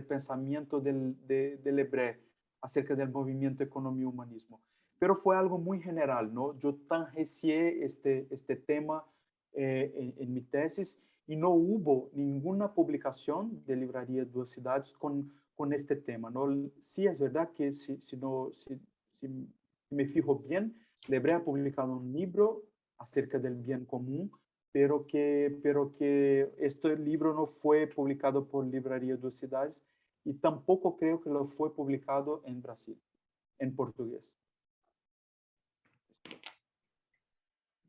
pensamiento de Lebré acerca del movimiento economía-humanismo. Pero fue algo muy general, ¿no? Yo tangencié este tema en mi tesis y no hubo ninguna publicación de Livraria Duas Cidades con este tema, ¿no? Sí es verdad que si me fijo bien, Lebré ha publicado un libro acerca del bien común, pero que este libro no fue publicado por Livraria Duas Cidades y tampoco creo que lo fue publicado en Brasil, en portugués.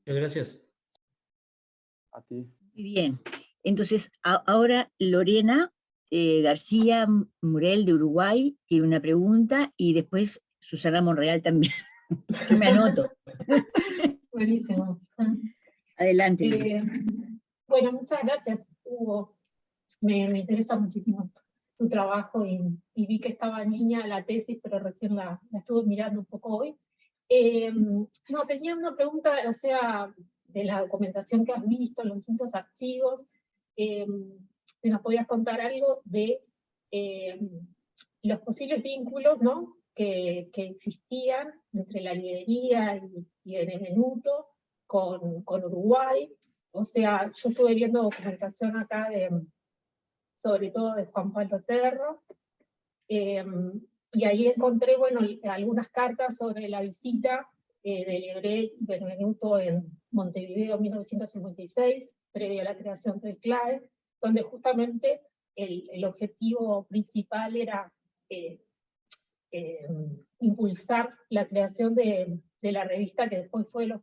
Muchas gracias. A ti. Muy bien. Entonces, ahora Lorena García Murel de Uruguay tiene una pregunta y después Susana Monreal también. Yo me anoto. Buenísimo. Adelante. Bueno, muchas gracias, Hugo. Me interesa muchísimo tu trabajo y vi que estaba en línea la tesis, pero recién la estuve mirando un poco hoy. No, tenía una pregunta, o sea, de la documentación que has visto, los distintos archivos, si nos podías contar algo de los posibles vínculos, ¿no?, que existían entre la librería y Benevenuto con Uruguay. O sea, yo estuve viendo documentación acá sobre todo de Juan Pablo Terro, y ahí encontré, bueno, algunas cartas sobre la visita de Lebré y Benevenuto en Montevideo en 1956, previo a la creación del CLAE, donde justamente el objetivo principal era impulsar la creación de la revista que después fue los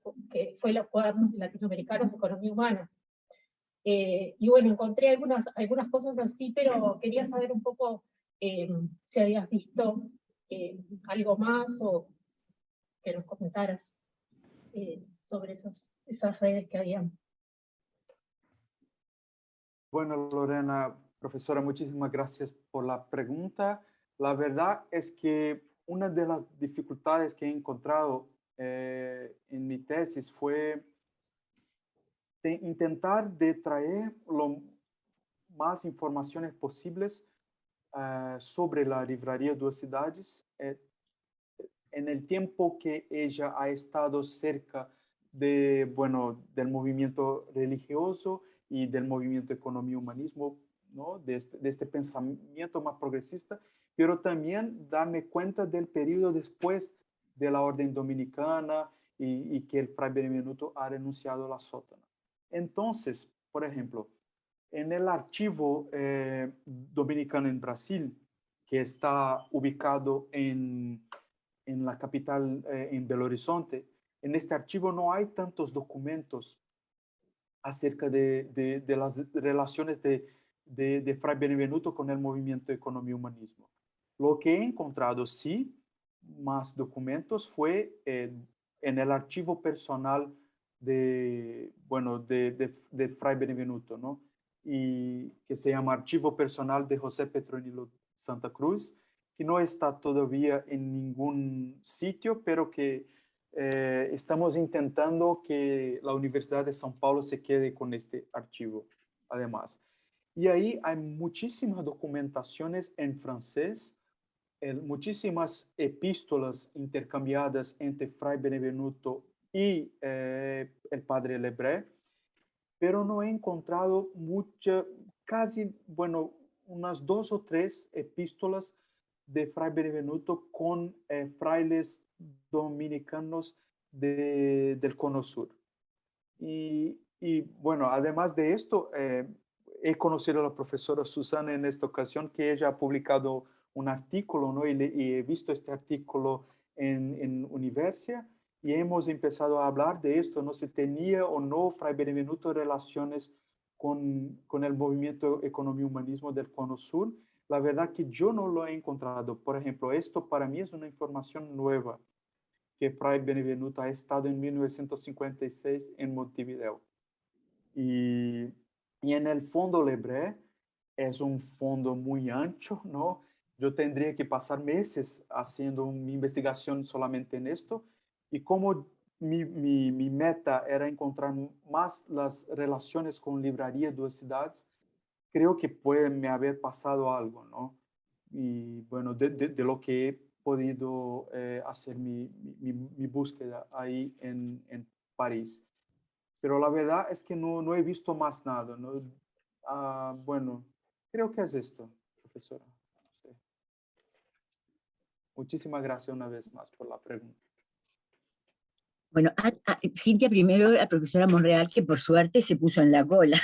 Cuadernos Latinoamericanos de Economía Humana. Y bueno, encontré algunas cosas así, pero quería saber un poco si habías visto algo más o que nos comentaras sobre esas redes que habían. Bueno, Lorena, profesora, muchísimas gracias por la pregunta. La verdad es que una de las dificultades que he encontrado en mi tesis fue intentar de traer lo más informaciones posibles sobre la Livraria Duas Cidades en el tiempo que ella ha estado cerca del movimiento religioso y del movimiento economía-humanismo, ¿no? de este pensamiento más progresista, pero también darme cuenta del periodo después de la Orden Dominicana y que el Fray Benevenuto ha renunciado a la sótana. Entonces, por ejemplo, en el archivo dominicano en Brasil, que está ubicado en la capital, en Belo Horizonte, en este archivo no hay tantos documentos acerca de las relaciones de de Fray Benevenuto con el movimiento Economía y Humanismo. Lo que he encontrado, sí, más documentos fue en el archivo personal de Fray Benevenuto, ¿no? Y que se llama Archivo Personal de José Petronilo Santa Cruz, que no está todavía en ningún sitio, pero que estamos intentando que la Universidad de São Paulo se quede con este archivo, además. Y ahí hay muchísimas documentaciones en francés, muchísimas epístolas intercambiadas entre Fray Benevenuto y el padre Lebré, pero no he encontrado unas 2 o 3 epístolas de Fray Benevenuto con frailes dominicanos del Cono Sur. Y bueno, además de esto, he conocido a la profesora Susana en esta ocasión, que ella ha publicado un artículo, ¿no? Y he visto este artículo en Universia, y hemos empezado a hablar de esto, ¿no? Si tenía o no Fray Benevenuto relaciones con el movimiento Economía y Humanismo del Cono Sur. La verdad que yo no lo he encontrado. Por ejemplo, esto para mí es una información nueva, que Fray Benevenuto ha estado en 1956 en Montevideo. Y en el fondo Lebré es un fondo muy ancho, ¿no? Yo tendría que pasar meses haciendo mi investigación solamente en esto, y como mi meta era encontrar más las relaciones con Livraria Duas Cidades, creo que puede me haber pasado algo, ¿no? Y bueno, de lo que he podido hacer mi búsqueda ahí en París. Pero la verdad es que no he visto más nada, ¿no? Bueno, creo que es esto, profesora. Sí. Muchísimas gracias una vez más por la pregunta. Bueno, Cintia primero, la profesora Monreal, que por suerte se puso en la cola.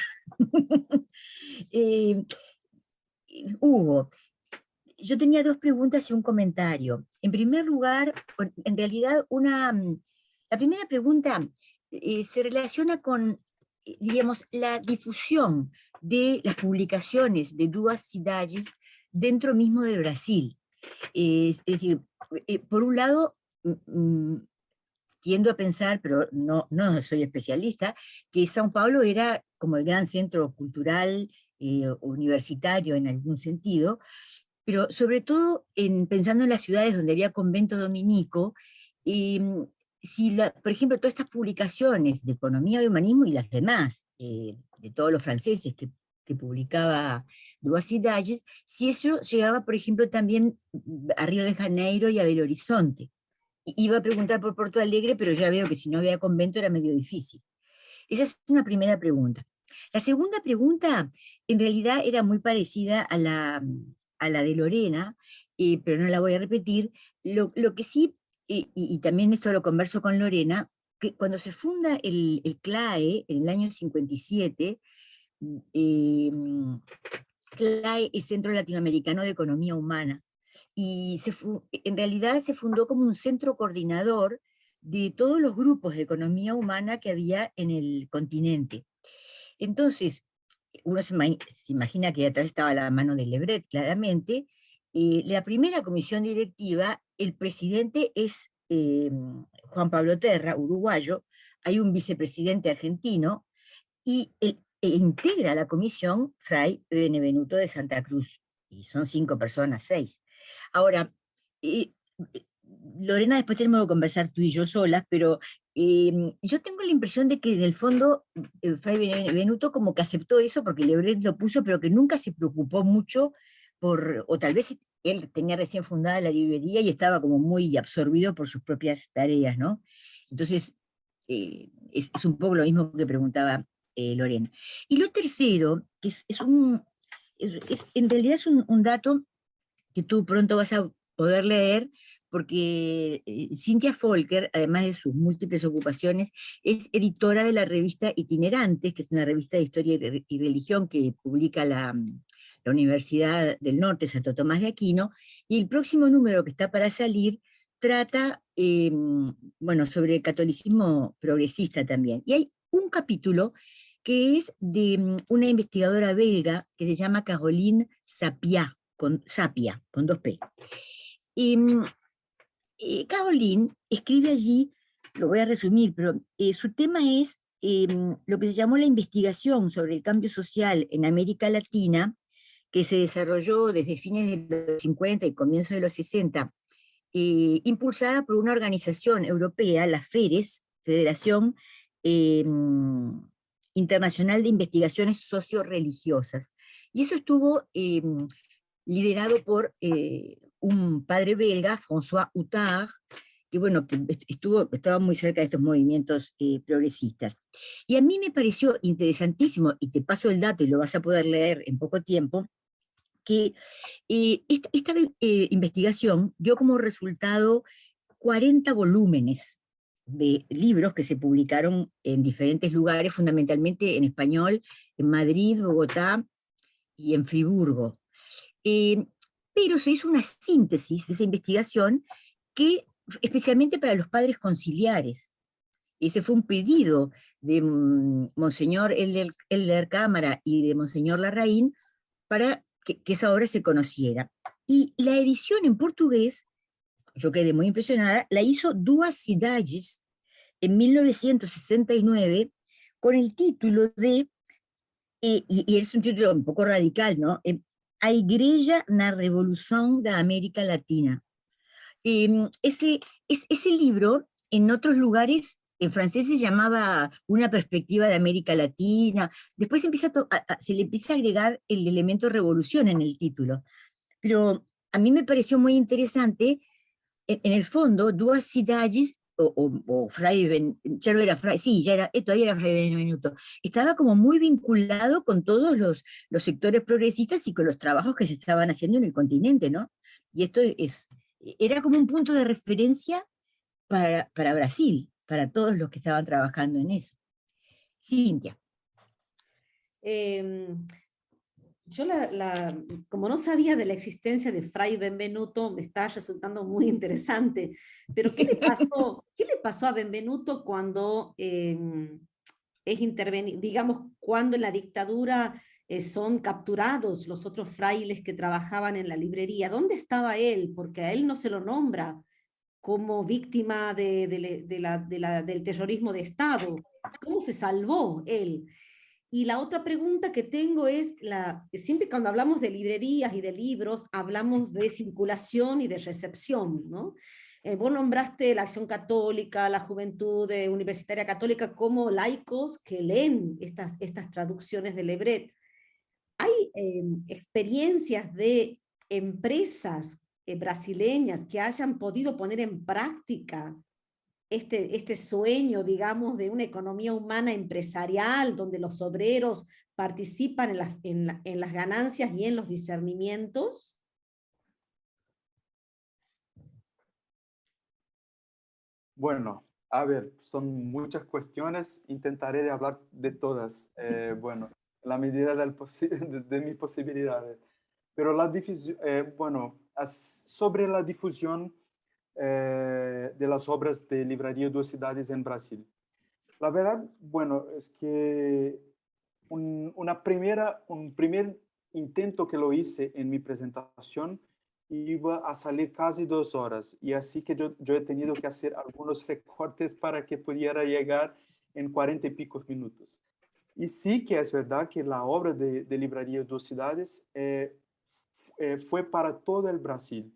Hugo, yo tenía 2 preguntas y un comentario. En primer lugar, en realidad, la primera pregunta se relaciona con, diríamos, la difusión de las publicaciones de Duas Cidades dentro mismo de Brasil. Es decir, por un lado, tiendo a pensar, pero no soy especialista, que São Paulo era como el gran centro cultural, universitario en algún sentido, pero sobre todo pensando en las ciudades donde había convento dominico, por ejemplo, todas estas publicaciones de economía y humanismo y las demás, de todos los franceses que publicaba Duas Cidades, si eso llegaba, por ejemplo, también a Río de Janeiro y a Belo Horizonte. Iba a preguntar por Porto Alegre, pero ya veo que si no había convento era medio difícil. Esa es una primera pregunta. La segunda pregunta, en realidad, era muy parecida a la de Lorena, pero no la voy a repetir. Lo que sí, y también esto lo converso con Lorena, que cuando se funda el CLAE en el año 57, CLAE es Centro Latinoamericano de Economía Humana, y en realidad se fundó como un centro coordinador de todos los grupos de economía humana que había en el continente. Entonces, uno se imagina que atrás estaba la mano de Lebret, claramente. La primera comisión directiva, el presidente es Juan Pablo Terra, uruguayo, hay un vicepresidente argentino, y integra la comisión Fray Benevenuto de Santa Cruz, y son 5 personas, 6. Ahora, Lorena, después tenemos que conversar tú y yo solas, pero yo tengo la impresión de que en el fondo Fray Benevenuto como que aceptó eso porque Lebret lo puso, pero que nunca se preocupó mucho o tal vez él tenía recién fundada la librería y estaba como muy absorbido por sus propias tareas, ¿no? Entonces, es un poco lo mismo que preguntaba Lorena. Y lo tercero, que en realidad es un dato que tú pronto vas a poder leer, porque Cintia Volker, además de sus múltiples ocupaciones, es editora de la revista Itinerantes, que es una revista de historia y religión que publica la Universidad del Norte, Santo Tomás de Aquino, y el próximo número que está para salir trata, bueno, sobre el catolicismo progresista también. Y hay un capítulo que es de una investigadora belga que se llama Caroline Sapia, con 2P. Caroline escribe allí, lo voy a resumir, pero su tema es lo que se llamó la investigación sobre el cambio social en América Latina, que se desarrolló desde fines de los 50 y comienzos de los 60, impulsada por una organización europea, la FERES, Federación Internacional de Investigaciones Socio-Religiosas. Y eso estuvo liderado por un padre belga, François Huttard, que bueno, que estaba muy cerca de estos movimientos progresistas. Y a mí me pareció interesantísimo, y te paso el dato y lo vas a poder leer en poco tiempo, que esta investigación dio como resultado 40 volúmenes de libros que se publicaron en diferentes lugares, fundamentalmente en español, en Madrid, Bogotá y en Friburgo. Pero se hizo una síntesis de esa investigación que, especialmente para los padres conciliares, ese fue un pedido de Monseñor Elder Cámara y de Monseñor Larraín para que esa obra se conociera. Y la edición en portugués, yo quedé muy impresionada, la hizo Duas Cidades en 1969 con el título de, y es un título un poco radical, ¿no? A Igreja na Revolución da América Latina. Ese libro, en otros lugares, en francés se llamaba Una perspectiva de América Latina, después se le empieza a agregar el elemento revolución en el título. Pero a mí me pareció muy interesante, en el fondo, Duas Cidades, o Fray ya no era Fray, sí, todavía era Fray Benvenuto, estaba como muy vinculado con todos los sectores progresistas y con los trabajos que se estaban haciendo en el continente, ¿no? Y esto era como un punto de referencia para Brasil, para todos los que estaban trabajando en eso. Cintia. Yo como no sabía de la existencia de Fray Benvenuto, me está resultando muy interesante. Pero ¿qué le pasó a Benvenuto cuando es intervenido, digamos, cuando en la dictadura son capturados los otros frailes que trabajaban en la librería? ¿Dónde estaba él? Porque a él no se lo nombra como víctima del terrorismo de Estado. ¿Cómo se salvó él? Y la otra pregunta que tengo es, siempre cuando hablamos de librerías y de libros, hablamos de circulación y de recepción, ¿no? Vos nombraste la Acción Católica, la Juventud Universitaria Católica como laicos que leen estas traducciones de Lebret. ¿Hay experiencias de empresas brasileñas que hayan podido poner en práctica este sueño, digamos, de una economía humana empresarial, donde los obreros participan en las ganancias y en los discernimientos? Bueno, a ver, son muchas cuestiones, intentaré de hablar de todas, bueno, en la medida de mis posibilidades. Pero la difusión, bueno, sobre la difusión de las obras de Livraria Duas Cidades en Brasil. La verdad, bueno, es que un primer intento que lo hice en mi presentación iba a salir casi 2 horas, y así que yo he tenido que hacer algunos recortes para que pudiera llegar en 40 y pico minutos. Y sí que es verdad que la obra de Livraria Duas Cidades fue para todo el Brasil,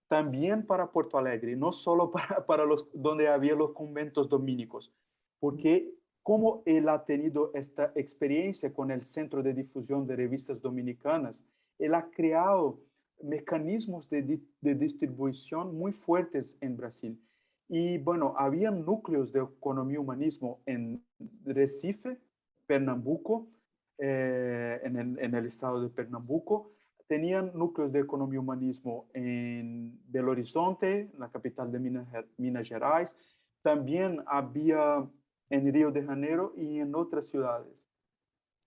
también para Porto Alegre, no solo para donde había los conventos dominicos, porque como él ha tenido esta experiencia con el Centro de Difusión de Revistas Dominicanas, él ha creado mecanismos de distribución muy fuertes en Brasil. Y bueno, había núcleos de economía humanismo en Recife, Pernambuco, en el estado de Pernambuco. Tenían núcleos de economía humanismo en Belo Horizonte, la capital de Minas Gerais. También había en Río de Janeiro y en otras ciudades.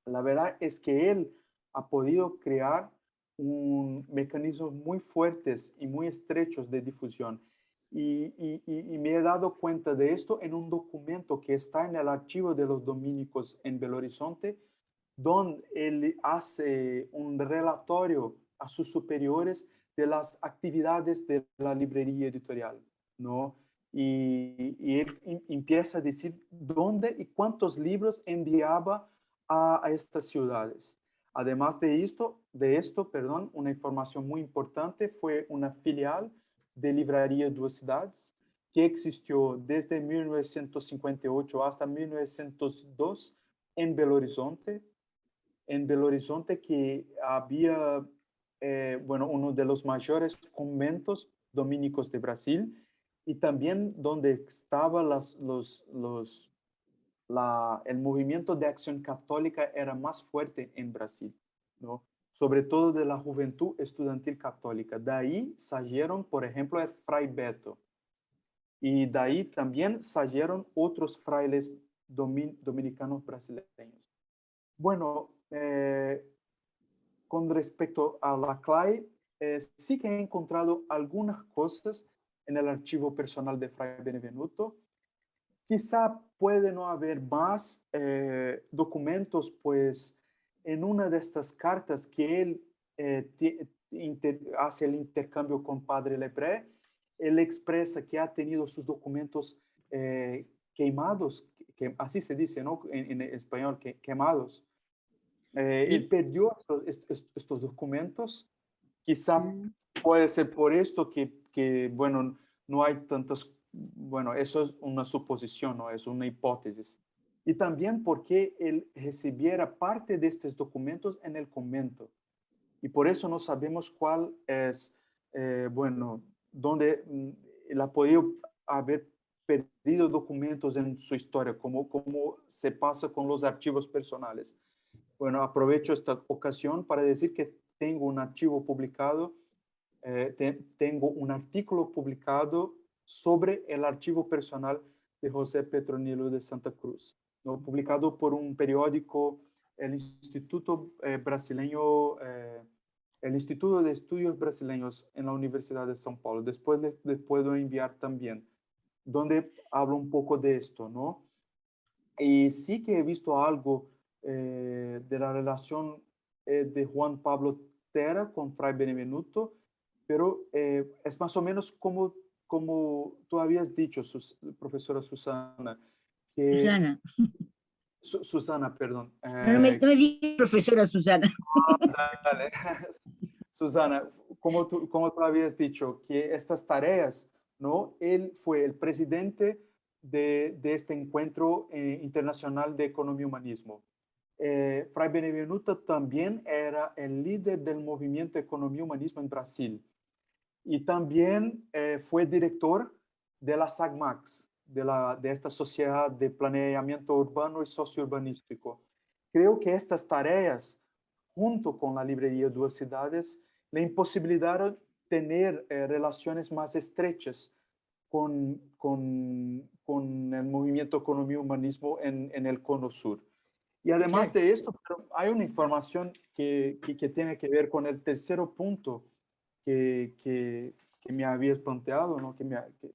La verdad es que él ha podido crear mecanismos muy fuertes y muy estrechos de difusión. Y me he dado cuenta de esto en un documento que está en el archivo de los dominicos en Belo Horizonte, donde él hace un relatorio a sus superiores de las actividades de la librería editorial, ¿no? Y él empieza a decir dónde y cuántos libros enviaba a estas ciudades. Además de esto, perdón, una información muy importante fue una filial de Livraria Duas Cidades, que existió desde 1958 hasta 1902 en Belo Horizonte, que había, bueno, uno de los mayores conventos dominicos de Brasil y también donde estaba el movimiento de acción católica era más fuerte en Brasil, ¿no? Sobre todo de la juventud estudiantil católica. De ahí salieron, por ejemplo, el Fray Beto. Y de ahí también salieron otros frailes dominicanos brasileños. Bueno, con respecto a la CLAI, sí que he encontrado algunas cosas en el archivo personal de Fray Benevenuto. Quizá puede no haber más documentos, pues en una de estas cartas que él hace el intercambio con Padre Lebré, él expresa que ha tenido sus documentos quemados, que así se dice, ¿no? En español, quemados. Él perdió estos documentos. Quizá puede ser por esto que, bueno, no hay tantas, bueno, eso es una suposición, ¿no? Es una hipótesis. Y también porque él recibiera parte de estos documentos en el convento. Y por eso no sabemos cuál es, bueno, dónde él ha podido haber perdido documentos en su historia, como se pasa con los archivos personales. Bueno, aprovecho esta ocasión para decir que tengo un archivo publicado, tengo un artículo publicado sobre el archivo personal de José Petronilo de Santa Cruz, ¿no? Publicado por un periódico, el Instituto Brasileño, el Instituto de Estudios Brasileños en la Universidad de São Paulo. Después les puedo enviar también, donde hablo un poco de esto, ¿no? Y sí que he visto algo de la relación de Juan Pablo Terra con Fray Benevenuto, pero es más o menos como tú habías dicho, profesora Susana, que... Susana. Susana, perdón. No me digas profesora Susana. Dale. Susana, como tú habías dicho, que estas tareas, ¿no? Él fue el presidente de este encuentro internacional de economía y humanismo. Fray Benevenuto también era el líder del movimiento Economía y Humanismo en Brasil. Y también fue director de la SAGMAX, de esta Sociedad de Planeamiento Urbano y Sociourbanístico. Creo que estas tareas, junto con la Librería Duas Cidades, le imposibilitaron tener relaciones más estrechas con el movimiento Economía y Humanismo en el Cono Sur. Y además de esto, hay una información que tiene que ver con el tercer punto que me habías planteado, ¿no?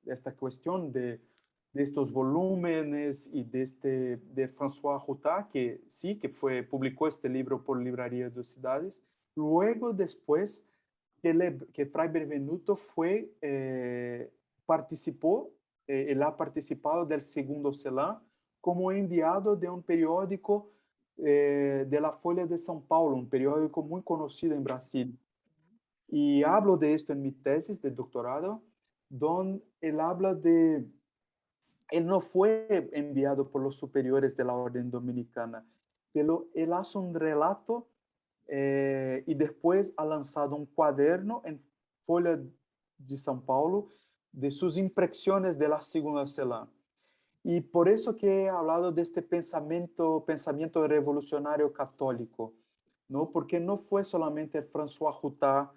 Esta cuestión de estos volúmenes y de François Hutat, que sí, publicó este libro por Livraria Duas Cidades. Luego, después, que Fray Benevenuto participó, él ha participado del segundo CELAM como enviado de un periódico de la Folha de São Paulo, un periódico muy conocido en Brasil. Y hablo de esto en mi tesis de doctorado, donde él habla él no fue enviado por los superiores de la Orden Dominicana, pero él hace un relato y después ha lanzado un cuaderno en Folha de São Paulo de sus impresiones de la segunda CELAM. Y por eso que he hablado de este pensamiento revolucionario católico, ¿no? Porque no fue solamente François Hutat,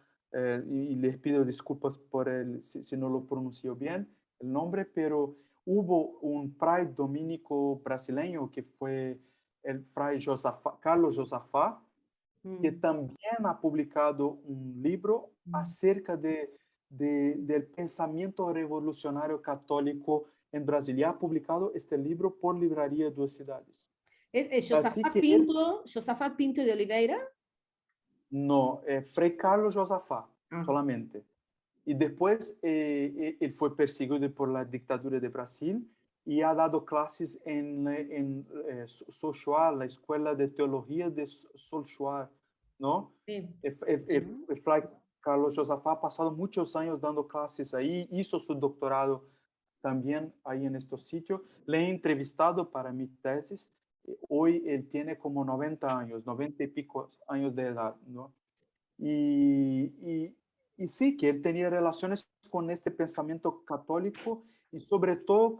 y les pido disculpas por si no lo pronuncio bien el nombre, pero hubo un fray dominico brasileño que fue el fray Carlos Josafá, que también ha publicado un libro acerca de del pensamiento revolucionario católico en Brasil. Y ha publicado este libro por Livraria Duas Cidades. ¿Es Así Josafat que Pinto, Josafat Pinto de Oliveira? no, Frei Carlos Josafá, Ah. solamente. Y después él fue perseguido por la dictadura de Brasil y ha dado clases en Sochoar, la Escuela de Teología de Sochoar, ¿no? Sí. Fray Carlos Josafá ha pasado muchos años dando clases ahí, hizo su doctorado también ahí en estos sitios. Le he entrevistado para mi tesis. Hoy él tiene como 90 años, 90 y pico años de edad, ¿no? Y sí, que él tenía relaciones con este pensamiento católico y sobre todo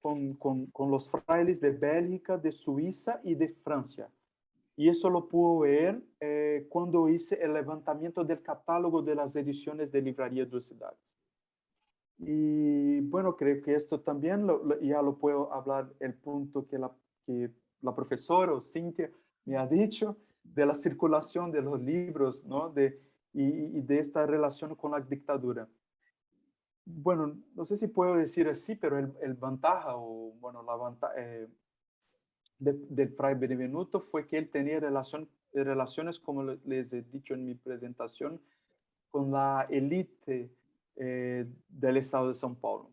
con los frailes de Bélgica, de Suiza y de Francia. Y eso lo pude ver cuando hice el levantamiento del catálogo de las ediciones de Livraria Duas Cidades. Y bueno, creo que esto también ya lo puedo hablar, el punto que la profesora o Cintia me ha dicho de la circulación de los libros, ¿no? Y de esta relación con la dictadura. Bueno, no sé si puedo decir así, pero el ventaja, o bueno, la ventaja del Fray Benevenuto fue que él tenía relaciones, como les he dicho en mi presentación, con la élite del estado de São Paulo.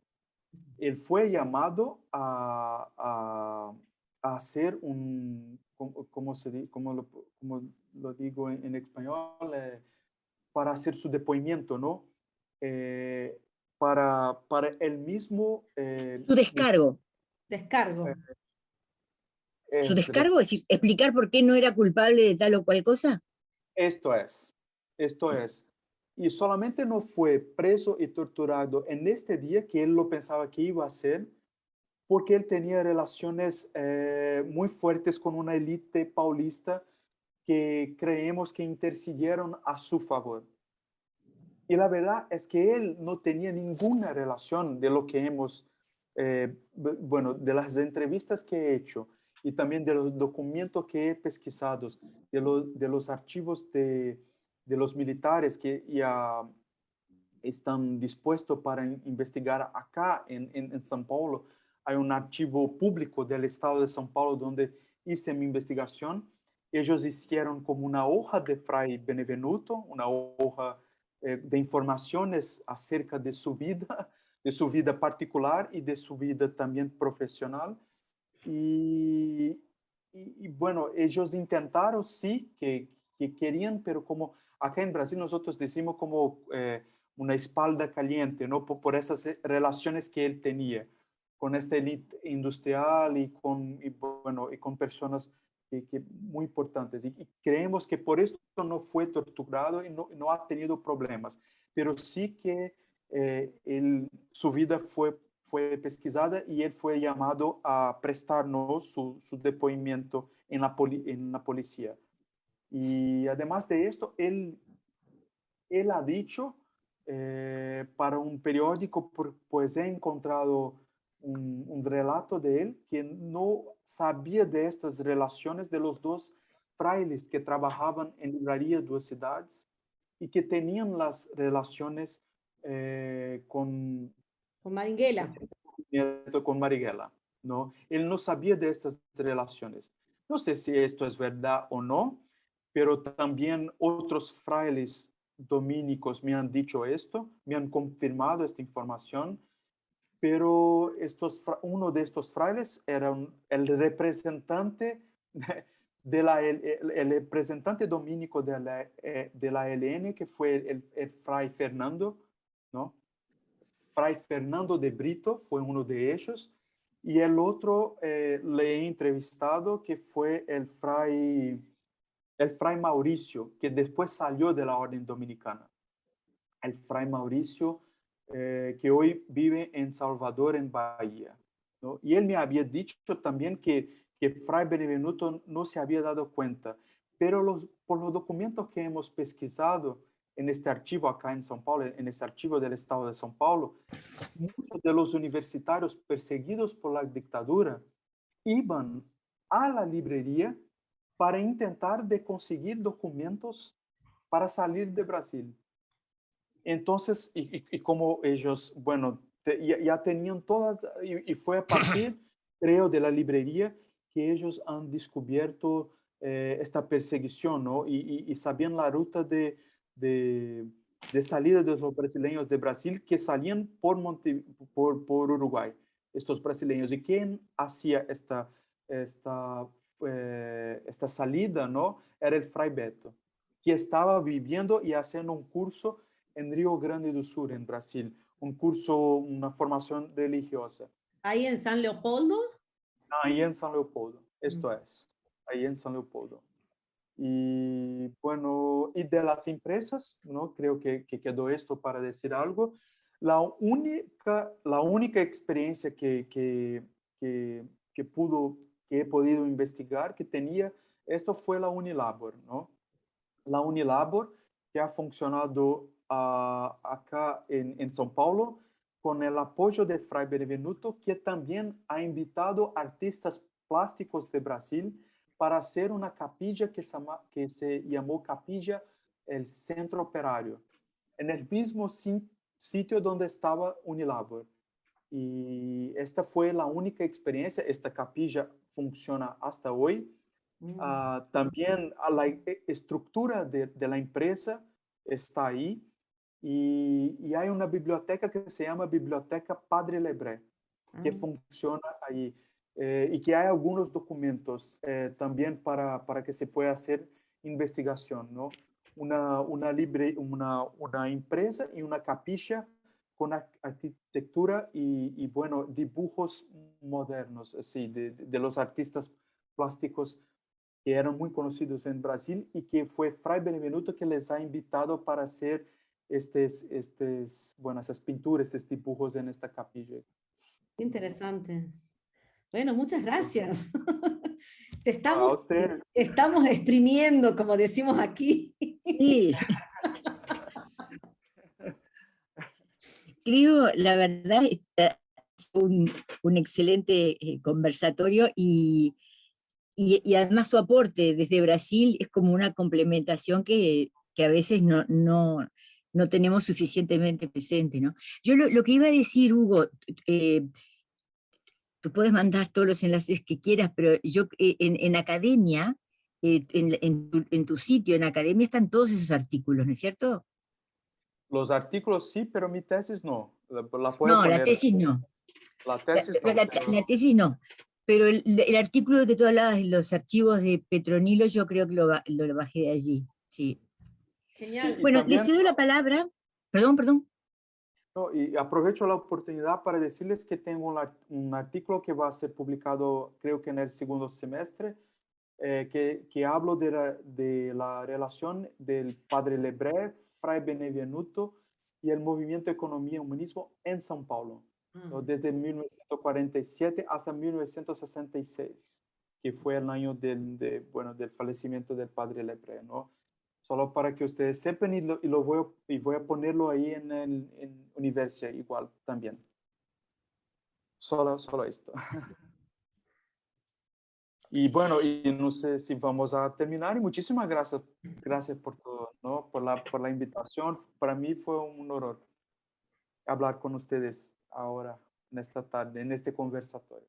Él fue llamado a hacer como lo digo en español, para hacer su depoimiento, ¿no? Para él mismo... Su descargo. Descargo. Su descargo, es decir, explicar por qué no era culpable de tal o cual cosa. Esto es. Y solamente no fue preso y torturado en este día que él lo pensaba que iba a hacer, porque él tenía relaciones muy fuertes con una élite paulista que creemos que intercedieron a su favor. Y la verdad es que él no tenía ninguna relación de lo que hemos, bueno, de las entrevistas que he hecho y también de los documentos que he pesquisado, de los archivos de los militares que ya están dispuestos para investigar acá en São Paulo. Hay un archivo público del estado de São Paulo donde hice mi investigación. Ellos hicieron como una hoja de Fray Benevenuto, una hoja de informaciones acerca de su vida particular y de su vida también profesional. Y bueno, ellos intentaron, sí, que querían, pero como acá en Brasil nosotros decimos como una espalda caliente, ¿no? Por esas relaciones que él tenía con esta élite industrial y con personas muy importantes. Y creemos que por esto no fue torturado y no ha tenido problemas, pero sí que su vida fue pesquisada y él fue llamado a prestarnos su depoimiento en la policía. Y además de esto, él ha dicho para un periódico, pues he encontrado un relato de él que no sabía de estas relaciones de los dos frailes que trabajaban en Livraria Duas Cidades y que tenían las relaciones con Marighella. con Marighella, ¿no? Él no sabía de estas relaciones. No sé si esto es verdad o no, pero también otros frailes dominicos me han dicho esto, me han confirmado esta información, pero uno de estos frailes era el representante el representante dominico de la LN, que fue el fray Fernando, ¿no? Fray Fernando de Brito fue uno de ellos, y el otro le he entrevistado, que fue el fray Mauricio, que después salió de la Orden Dominicana. El fray Mauricio, que hoy vive en Salvador, en Bahía, ¿no? Y él me había dicho también que Fray Benevenuto no se había dado cuenta, pero por los documentos que hemos pesquisado en este archivo acá en São Paulo, en este archivo del Estado de São Paulo, muchos de los universitarios perseguidos por la dictadura iban a la librería para intentar de conseguir documentos para salir de Brasil. Entonces, y como ellos, bueno, ya tenían todas, y fue a partir, creo, de la librería que ellos han descubierto esta perseguición, ¿no? Y sabían la ruta de salida de los brasileños de Brasil que salían por Uruguay, estos brasileños. ¿Y quién hacía esta salida, ¿no? Era el Fray Beto, que estaba viviendo y haciendo un curso en Río Grande do Sul, en Brasil, un curso, una formación religiosa. Ahí en San Leopoldo. Ahí en San Leopoldo, esto es, ahí en San Leopoldo. Y bueno, y de las empresas, ¿no? Creo que quedó esto para decir algo. La única experiencia que he podido investigar que tenía, esto fue la Unilabor, ¿no? La Unilabor, que ha funcionado acá en São Paulo, con el apoyo de Fray Benevenuto, que también ha invitado artistas plásticos de Brasil para hacer una capilla que se llamó Capilla el Centro Operario, en el mismo sitio donde estaba Unilabor. Y esta fue la única experiencia. Esta capilla funciona hasta hoy. También la estructura de la empresa está ahí, y hay una biblioteca que se llama Biblioteca Padre Lebré, que funciona ahí, y que hay algunos documentos también para que se pueda hacer investigación, ¿no? Una empresa y una capilla con arquitectura y bueno, dibujos modernos, así, de los artistas plásticos que eran muy conocidos en Brasil, y que fue Fray Benevenuto que les ha invitado para hacer bueno, esas pinturas, estos dibujos en esta capilla. Interesante. Bueno, muchas gracias. Te A usted. estamos exprimiendo, como decimos aquí. Sí. Creo, la verdad, es un excelente conversatorio, y además tu aporte desde Brasil es como una complementación que a veces no tenemos suficientemente presente, ¿no? Yo lo que iba a decir, Hugo, tú puedes mandar todos los enlaces que quieras, pero yo en academia, en tu sitio, en academia están todos esos artículos, ¿no es cierto? Los artículos sí, pero mi tesis no. La puedo No, la poner. tesis no. La tesis no. La tesis no. Pero el artículo de que tú hablabas de los archivos de Petronilo, yo creo que lo bajé de allí. Sí. Genial. Y Bueno, también, le cedo la palabra. Perdón. no, y aprovecho la oportunidad para decirles que tengo un artículo que va a ser publicado, creo que en el segundo semestre, que hablo de la relación del padre Lebré, Fray Benevenuto y el movimiento Economía y Humanismo en São Paulo, ¿no? Desde 1947 hasta 1966, que fue el año del fallecimiento del padre Lebré, ¿no? Solo para que ustedes sepan, y voy a ponerlo ahí en Universidad igual también. Solo esto. Y bueno, y no sé si vamos a terminar. Y muchísimas gracias por todo, ¿no? Por la invitación. Para mí fue un honor hablar con ustedes ahora, en esta tarde, en este conversatorio.